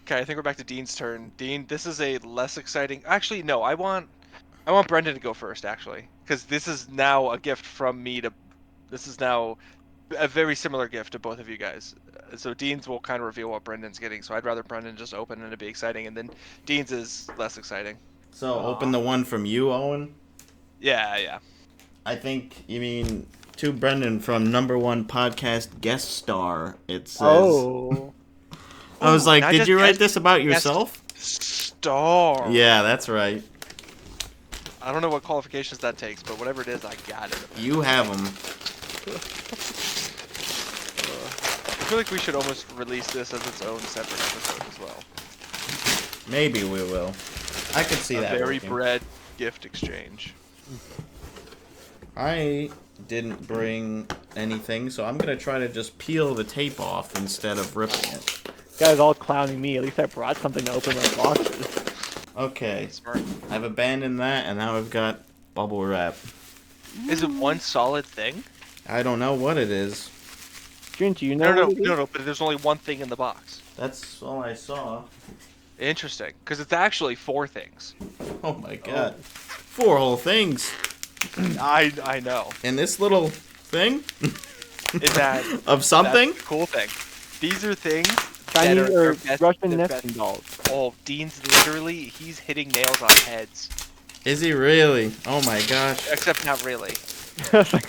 Okay, I think we're back to Dean's turn. Dean, this is a less exciting. Actually, no, I want Brendan to go first, actually, because this is now a gift from me to. This is now a very similar gift to both of you guys. So Dean's will kind of reveal what Brendan's getting. So I'd rather Brendan just open and it'd be exciting, and then Dean's is less exciting. So open the one from you, Owen. Yeah. I think you mean to Brendan from #1 podcast guest star. It says. Oh. I was Ooh, like, not did just you write guest- this about guest yourself? Star. Yeah, that's right. I don't know what qualifications that takes, but whatever it is, I got it. You have them. I feel like we should almost release this as its own separate episode as well. Maybe we will. I could see A that. very working. bred gift exchange. I didn't bring anything, so I'm gonna try to just peel the tape off instead of ripping it. Guys all clowning me. At least I brought something to open my boxes. Okay, Smart. I've abandoned that, and now I've got bubble wrap. Is it one solid thing? I don't know what it is. Jin, do you know? No, what it is? no, but there's only one thing in the box. That's all I saw. Interesting, because it's actually 4 things. Oh my god. 4 whole things. I know. And this little thing Is that of something? that's the cool thing? These are things Chinese that or are best, Russian they're nesting best. dolls. Oh, Dean's literally, he's hitting nails on heads. Is he really? Oh my gosh. Except not really. I was like,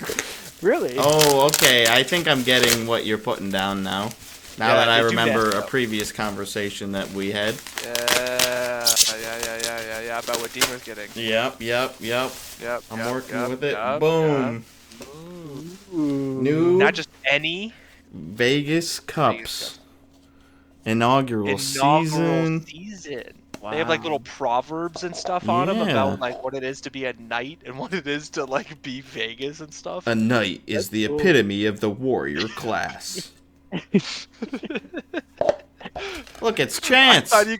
really? Oh, okay. I think I'm getting what you're putting down now. Now Yeah, that I did you remember guess, a though? previous conversation that we had. Yeah, about what Dean was getting. Yep. Yep. I'm yep, working yep, with it. yep, Boom. yep. Ooh. New Not just any Vegas Cups. Cups. Inaugural season. They have like little proverbs and stuff on them Yeah. about like what it is to be a knight and what it is to like be Vegas and stuff. A knight is the cool. epitome of the warrior class. Look, it's Chance. I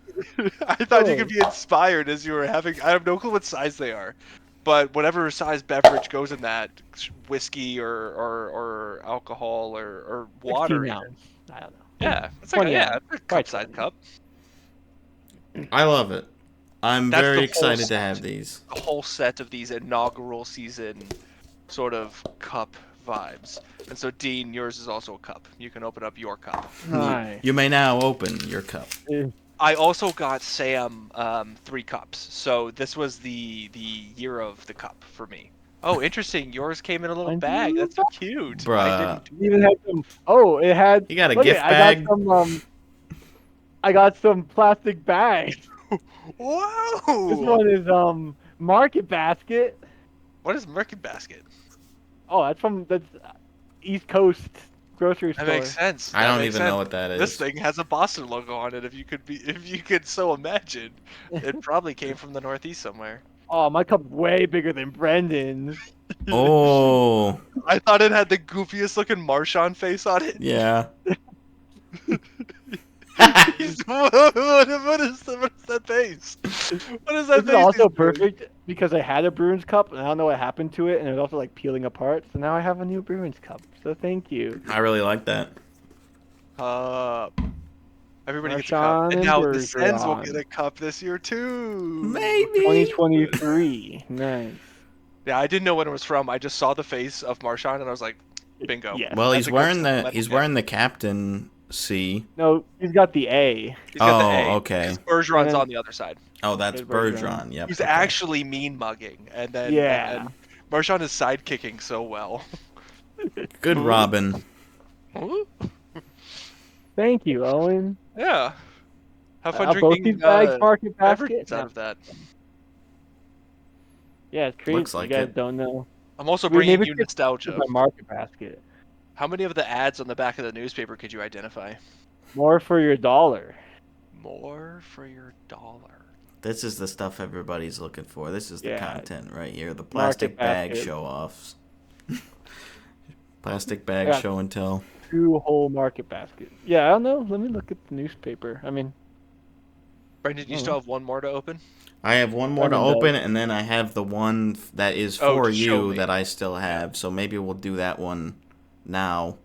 thought you could be inspired as you were having. I have no clue what size they are. but whatever size beverage goes in that, whiskey or alcohol or water. 16 Even. ounce. I don't know. Yeah, it's like 20 a ounce. cup Probably size 20. cup. I love it. I'm That's very the whole excited to set. have these. A whole set of these inaugural season sort of cup vibes. And so, Dean, yours is also a cup. You can open up your cup. Nice. You may now open your cup. I also got Sam 3 cups. So this was the year of the cup for me. Oh, interesting. Yours came in a little Mine's in a bag. little That's so cute. I Bruh. didn't. It even had some. Oh, it had. You got a Look gift at. I got bag? some. I got some plastic bags. This Whoa! one is Market Basket. What is Merkin Basket? Oh, that's East Coast grocery That store. makes sense. I That don't makes even know sense. what that This is. thing has a Boston logo on it. If you could so imagine, it probably came from the Northeast somewhere. Oh, my cup's way bigger than Brendan's. Oh, I thought it had the goofiest looking Marshawn face on it. yeah. What is that face? What is that This is face? also he's doing? perfect because I had a Bruins cup and I don't know what happened to it, and it was also like peeling apart. So now I have a new Bruins cup. So thank you. I really like that. Everybody gets a cup, Marshawn and and now the Sens will Bergeron. get a cup this year too. Maybe. 2023. Nice. Yeah, I didn't know when it was from. I just saw the face of Marshawn, and I was like, bingo. Yes. Well, That's he's a good wearing sentiment the to he's get. wearing the captain C. No, he's got the A. He's got the Oh, A. okay. Bergeron's And then- on the other side. Oh, that's There's Bergeron. Bergeron. Yep. He's okay. actually mean mugging, and then Yeah. Marshawn is sidekicking so well. Good Robin. Thank you, Owen. Yeah. Have fun Both drinking these bags Market Basket. beverages out No. of that. Yeah, it's crazy. Looks like you guys it. don't know. I'm also We bringing maybe you it's nostalgia. my Market Basket. How many of the ads on the back of the newspaper could you identify? More for your dollar. More for your dollar. This is the stuff everybody's looking for. This is the Yeah. content right here. The plastic bag Basket. show-offs. Plastic bag Yeah. show and tell. 2 whole Market Basket. Yeah, I don't know. Let me look at the newspaper. I mean, Brendan, you still have one more to open? I have one more to Brendan open, does. and then I have the one that is Oh, for to show you me. that I still have. So maybe we'll do that one now,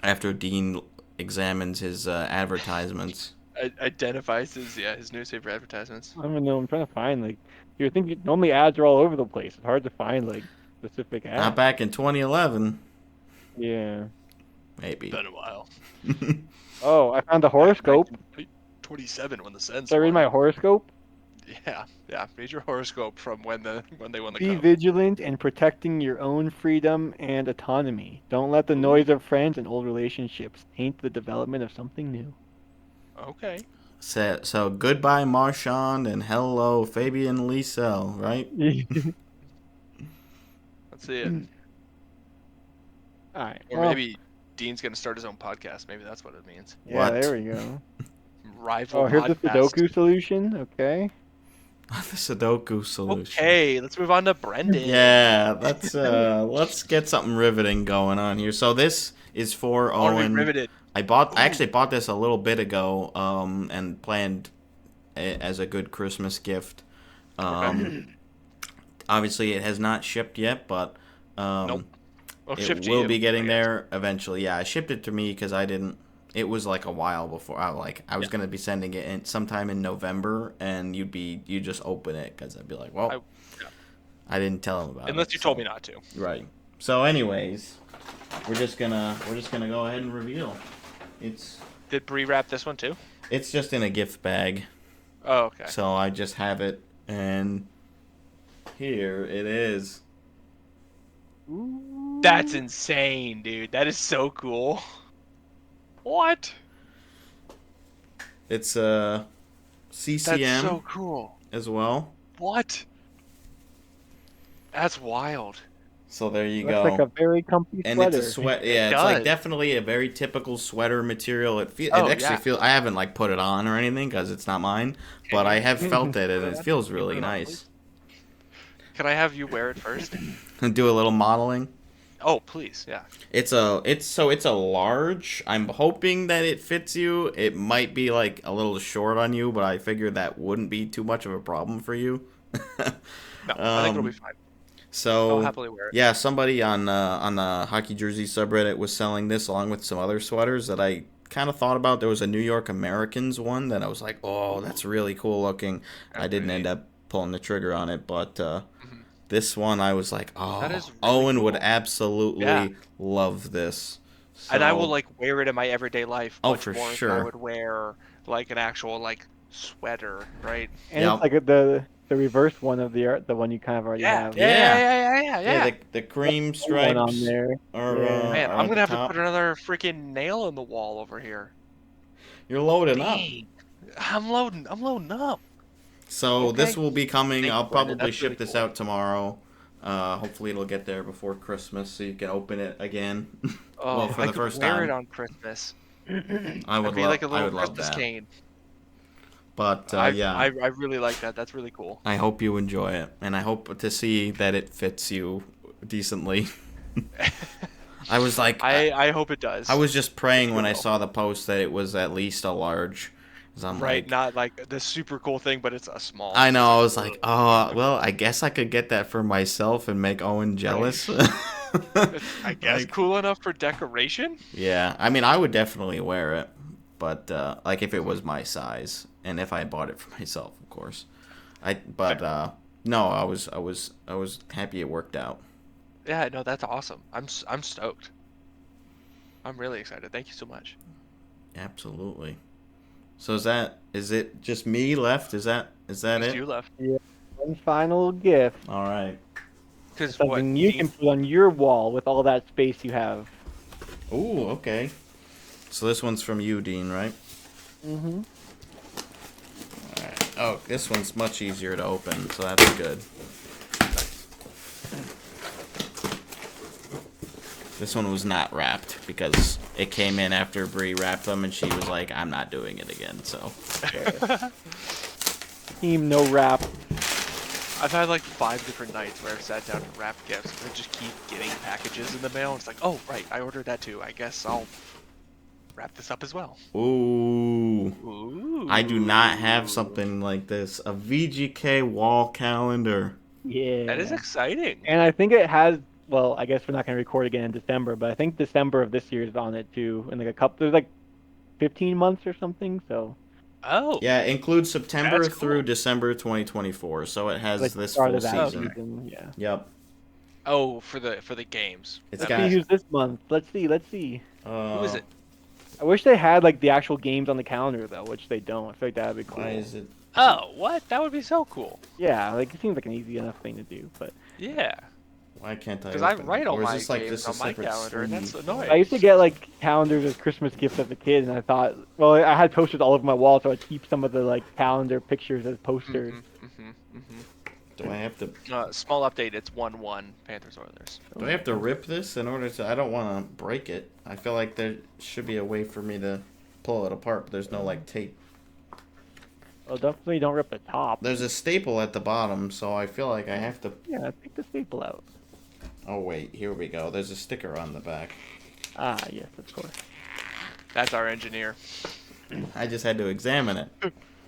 after Dean examines his advertisements. Identifies his newspaper advertisements. I don't know. I'm trying to find like. You think normally ads are all over the place. It's hard to find like specific ads. Not back in 2011, Yeah. maybe. Been a while. Oh, I found the horoscope. 27 when the Sens. Should I read won. my horoscope? Yeah. Read your horoscope from when they won the Be cup. vigilant in protecting your own freedom and autonomy. Don't let the noise of friends and old relationships taint the development of something new. Okay. So goodbye, Marchand, and hello, Fabian Liesel, right? Let's see it. All right. Or well, maybe Dean's gonna start his own podcast. Maybe that's what it means. Yeah, What? there we go. Rival Oh, here's the podcast. Sudoku solution. Okay. The Sudoku solution. Okay, let's move on to Brendan. Yeah, let's get something riveting going on here. So this is for I want to be Owen. riveted. I actually bought this a little bit ago, and planned it as a good Christmas gift. Obviously, it has not shipped yet, but Nope. Well, it shift to will you, be getting I guess. there eventually. Yeah, I shipped it to me because I didn't. It was like a while before. I was gonna be sending it in sometime in November, and you just open it because I'd be like, well, I didn't tell him about it. Unless you told me not to. Right. So, anyways, we're just gonna go ahead and reveal. Did Bree wrap this one too? It's just in a gift bag. Oh, okay. So I just have it, and here it is. Ooh. That's insane, dude. That is so cool. What? It's That's CCM so cool. as well. What? That's wild. So there you Looks go. like a very comfy And sweater. it's a sweat. Yeah, it's does. like definitely a very typical sweater material. It Oh, actually yeah. feels. I haven't like put it on or anything because it's not mine, but I have felt it and it feels really put it on, nice. Can I have you wear it first? And do a little modeling. Oh, please, yeah. It's a large. I'm hoping that it fits you. It might be like a little short on you, but I figured that wouldn't be too much of a problem for you. No, I think it'll be um, fine. I'll so happily wear it. yeah, somebody on the hockey jersey subreddit was selling this along with some other sweaters that I kind of thought about. There was a New York Americans one that I was like, oh, that's really cool looking. I didn't end up pulling the trigger on it, but Mhm. this one I was like, That oh, is really Owen would cool. absolutely Yeah. love this. And I will So, like wear it in my everyday life oh, much for more than I sure. would wear like an actual like sweater, right? And it's Yep. like the reverse one of the one you kind of already Yeah, have. yeah, yeah, Yeah. yeah, yeah, yeah, Yeah, yeah. the cream One on stripes there. are Yeah. Man, are I'm at the gonna have to put top. another freaking nail in the wall over here. You're loading up. Dang. I'm loading up. So this Okay. will be coming. Thank you, I'll Brendan. probably That's really ship this cool. out tomorrow. Hopefully it'll get there before Christmas so you can open it again. Well, Oh, for I the could first wear it time. on Christmas. I I'd would be like love a I little would love Christmas that. cane. But I yeah, really like that. That's really cool. I hope you enjoy it, and I hope to see that it fits you decently. I was like, I hope it does. I was just For praying sure when I will. saw the post that it was at least a large. 'Cause I'm Right, like, not like the super cool thing, but it's a small. I So it's know. like, I was ugh. like, oh, well, I guess I could get that for myself and make Owen jealous. It's, I guess, Like, cool enough for decoration. yeah. I mean, I would definitely wear it, but like if it Mhm. was my size and if I bought it for myself, of course. Fair. No, I was happy it worked out. Yeah, no, that's awesome. I'm stoked. I'm really excited. Thank you so much. Absolutely. So is it just me left? Is that Just it? you left. Yeah. One final gift. All right. Because what? Something you can put on your wall with all that space you have. Ooh, okay. So this one's from you, Dean, right? Mm-hmm. All right. Oh, this one's much easier to open, so that's good. This one was not wrapped because it came in after Bree wrapped them, and she was like, "I'm not doing it again." So Team no wrap. I've had like 5 different nights where I've sat down and wrapped gifts and just keep getting packages in the mail. It's like, oh, right, I ordered that too. I guess I'll wrap this up as well. ooh. Ooh. I do not have something like this. A VGK wall calendar. Yeah. That is exciting. And I think it has. Well, I guess we're not going to record again in December, but I think December of this year is on it too. And like a couple, there's like 15 months or something. So Oh. Yeah, it includes September That's through cool. December 2024, so it has like this start full of that season. season. Yeah. Yep. Oh, for the games. It's That Let's got. see makes- who's this month. Let's see. Let's see. Who is it? I wish they had like the actual games on the calendar though, which they don't. I feel like that'd be cool. Why is it? Oh, what? That would be so cool. Yeah, like it seems like an easy enough thing to do. But Yeah. Why can't I? Because I open write it? all Or is my this like games just a on my separate calendar, and that's sleeve? annoying. I used to get like calendars as Christmas gifts as a kid, and I thought, well, I had posters all over my wall, so I'd keep some of the like calendar pictures as posters. Do I have to? Small update. It's 1-1 Panthers Oilers. Do I have to rip this in order to? I don't want to break it. I feel like there should be a way for me to pull it apart, but there's no like tape. Well, definitely don't rip the top. There's a staple at the bottom, so I feel like I have to. Yeah, take the staple out. Oh wait, here we go. There's a sticker on the back. Ah, yes, of course. That's our engineer. I just had to examine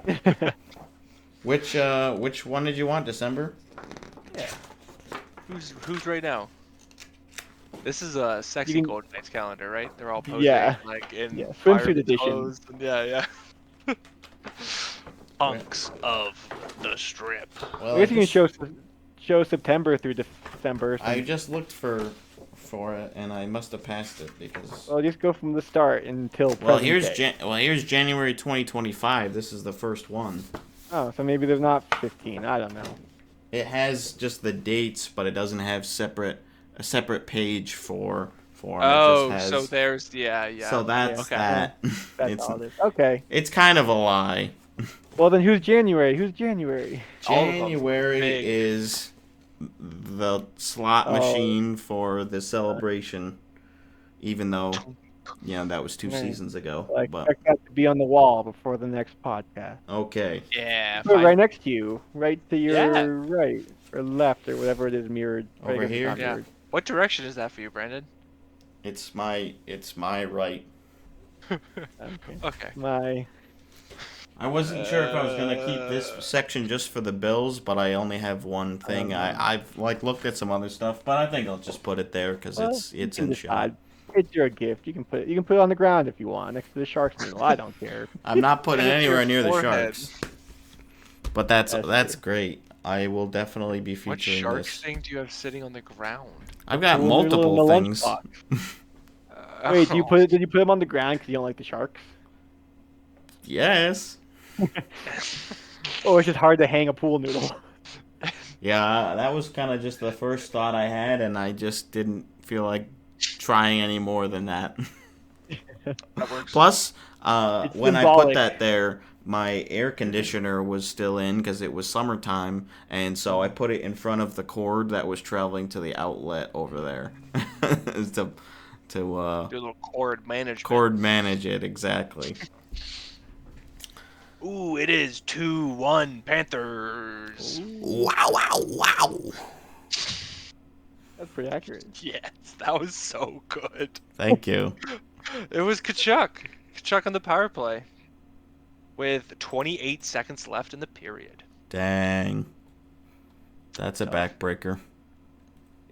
it. Which one did you want? December? Yeah. Who's right now? This is a sexy You can- Golden Knights calendar, right? They're all posing Yeah. like in Yeah, fire swimsuit edition. clothes and yeah. Hunks of the strip. Well, I guess you can just- show September through December. I since- just looked for it, and I must have passed it because. Well, just go from the start until. Well, present here's day. here's January 2025. This is the first one. Oh, so maybe there's not 15. I don't know. It has just the dates, but it doesn't have a separate page for 'em. Oh, It just so has, there's yeah. so that's Okay. that. That's it's all it is. Okay. it's kind of a lie. Well, then who's January? Who's January? All of them. January Big. is the slot Oh. machine for the celebration, even though that was 2 Right. seasons ago. I But expect that to be on the wall before the next podcast. okay, Yeah. Put it fine. right next to you, right to your Yeah. right or left or whatever it is mirrored. Over I guess it's here? not Yeah. mirrored. What direction is that for you, Brandon? It's my right. Okay. Okay. My I wasn't sure if I was gonna keep this section just for the Bills, but I only have one thing. I've like looked at some other stuff, but I think I'll just put it there because well, it's you it's can in shot. decide. It's your gift. You can put it on the ground if you want, next to the Sharks mural. I don't care. I'm not putting Put it it to your anywhere near the forehead. Sharks, but that's That's true. great. I will definitely be What featuring shark this. thing do you have sitting on the ground? I've got Pool noodle in multiple the things. lunchbox. Wait, did you put them on the ground because you don't like the Sharks? Yes. Or it's just hard to hang a pool noodle? Yeah, that was kind of just the first thought I had, and I just didn't feel like trying any more than that. That works. Plus, It's when I put symbolic. that there, my air conditioner was still in because it was summertime, and so I put it in front of the cord that was traveling to the outlet over there to Do a little cord management. cord manage it exactly. Ooh, it is 2-1 Panthers. Wow! Wow! Wow! That's pretty accurate. Yes, that was so good. Thank you. It was Kachuk. Kachuk on the power play. With 28 seconds left in the period. Dang, that's a Tough. backbreaker.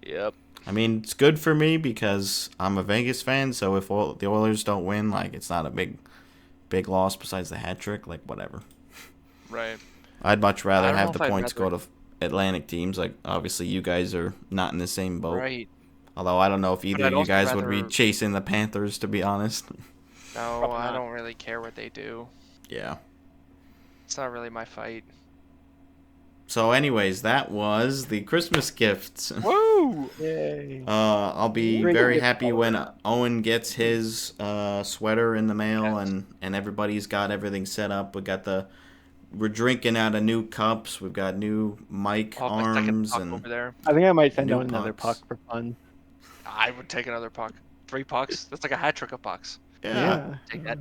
Yep. I mean, it's good for me because I'm a Vegas fan, so if the Oilers don't win, like, it's not a big loss besides the hat trick, like, whatever. Right. I'd much I rather don't know have the if I'd points rather- go to Atlantic teams. Like, obviously, you guys are not in the same boat. Right. Although, I don't know if either I'd of you also guys would be rather- chasing the Panthers, to be honest. No, Probably I not. don't really care what they do. Yeah. It's not really my fight. So, anyways, that was the Christmas gifts. Woo! Yay. I'll be Great very gift, happy when Owen. Owen gets his sweater in the mail Yes. and everybody's got everything set up. We're drinking out of new cups. We've got new mic I'll have my second arms puck and over there. I think I might send New out another pucks. puck for fun. I would take another puck. 3 pucks. That's like a hat trick of pucks. yeah. Take that.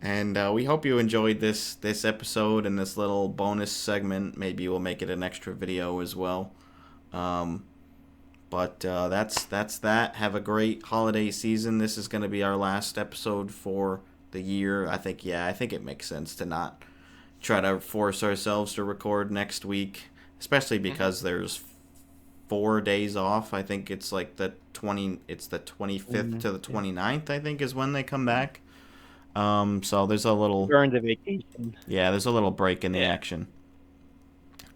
And we hope you enjoyed this episode and this little bonus segment. Maybe we'll make it an extra video as well. But that's that. Have a great holiday season. This is going to be our last episode for the year. I think it makes sense to not try to force ourselves to record next week, especially because there's 4 days off. I think it's like the 25th to the 29th, I think, is when they come back. So there's a little Earned a vacation. there's a little break in the action.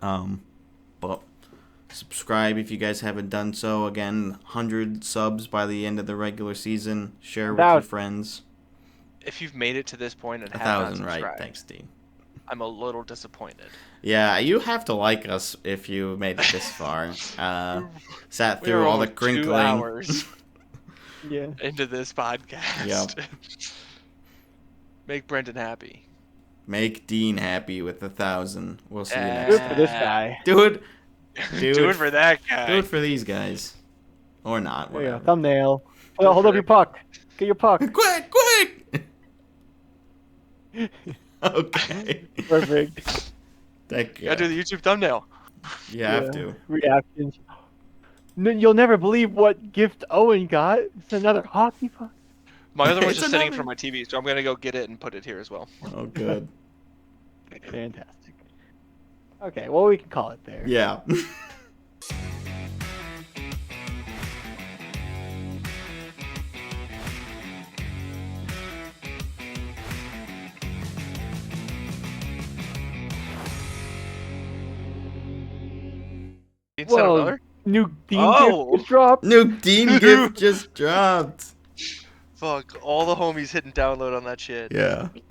But subscribe if you guys haven't done so. Again, 100 subs by the end of the regular season. Share with your 1,000. friends. If you've made it to this point and have 1,000, not right? subscribed, Thanks, Dean. I'm a little disappointed. Yeah, you have to like us if you made it this far. Sat We were through all the almost 2 crinkling. hours Yeah. into this podcast. Yep. Make Brendan happy. Make Dean happy with 1,000. We'll see you next Good time. for this guy. Do it. Do it for that guy. Do it for these guys. Or not, There you go. whatever. Thumbnail. Hold up your puck. Get your puck. Quick, quick! Okay. Perfect. Thank You you. gotta do the YouTube thumbnail. You have to. Reactions. You'll never believe what gift Owen got. It's another hockey puck. My other one's It's just sitting in another- front of my TV, so I'm gonna go get it and put it here as well. Oh, good. Fantastic. Okay, well, we can call it there. Yeah. Said Whoa. another? New Dean Oh! gift just dropped. New Dean gift just dropped. Fuck, all the homies hitting download on that shit. Yeah.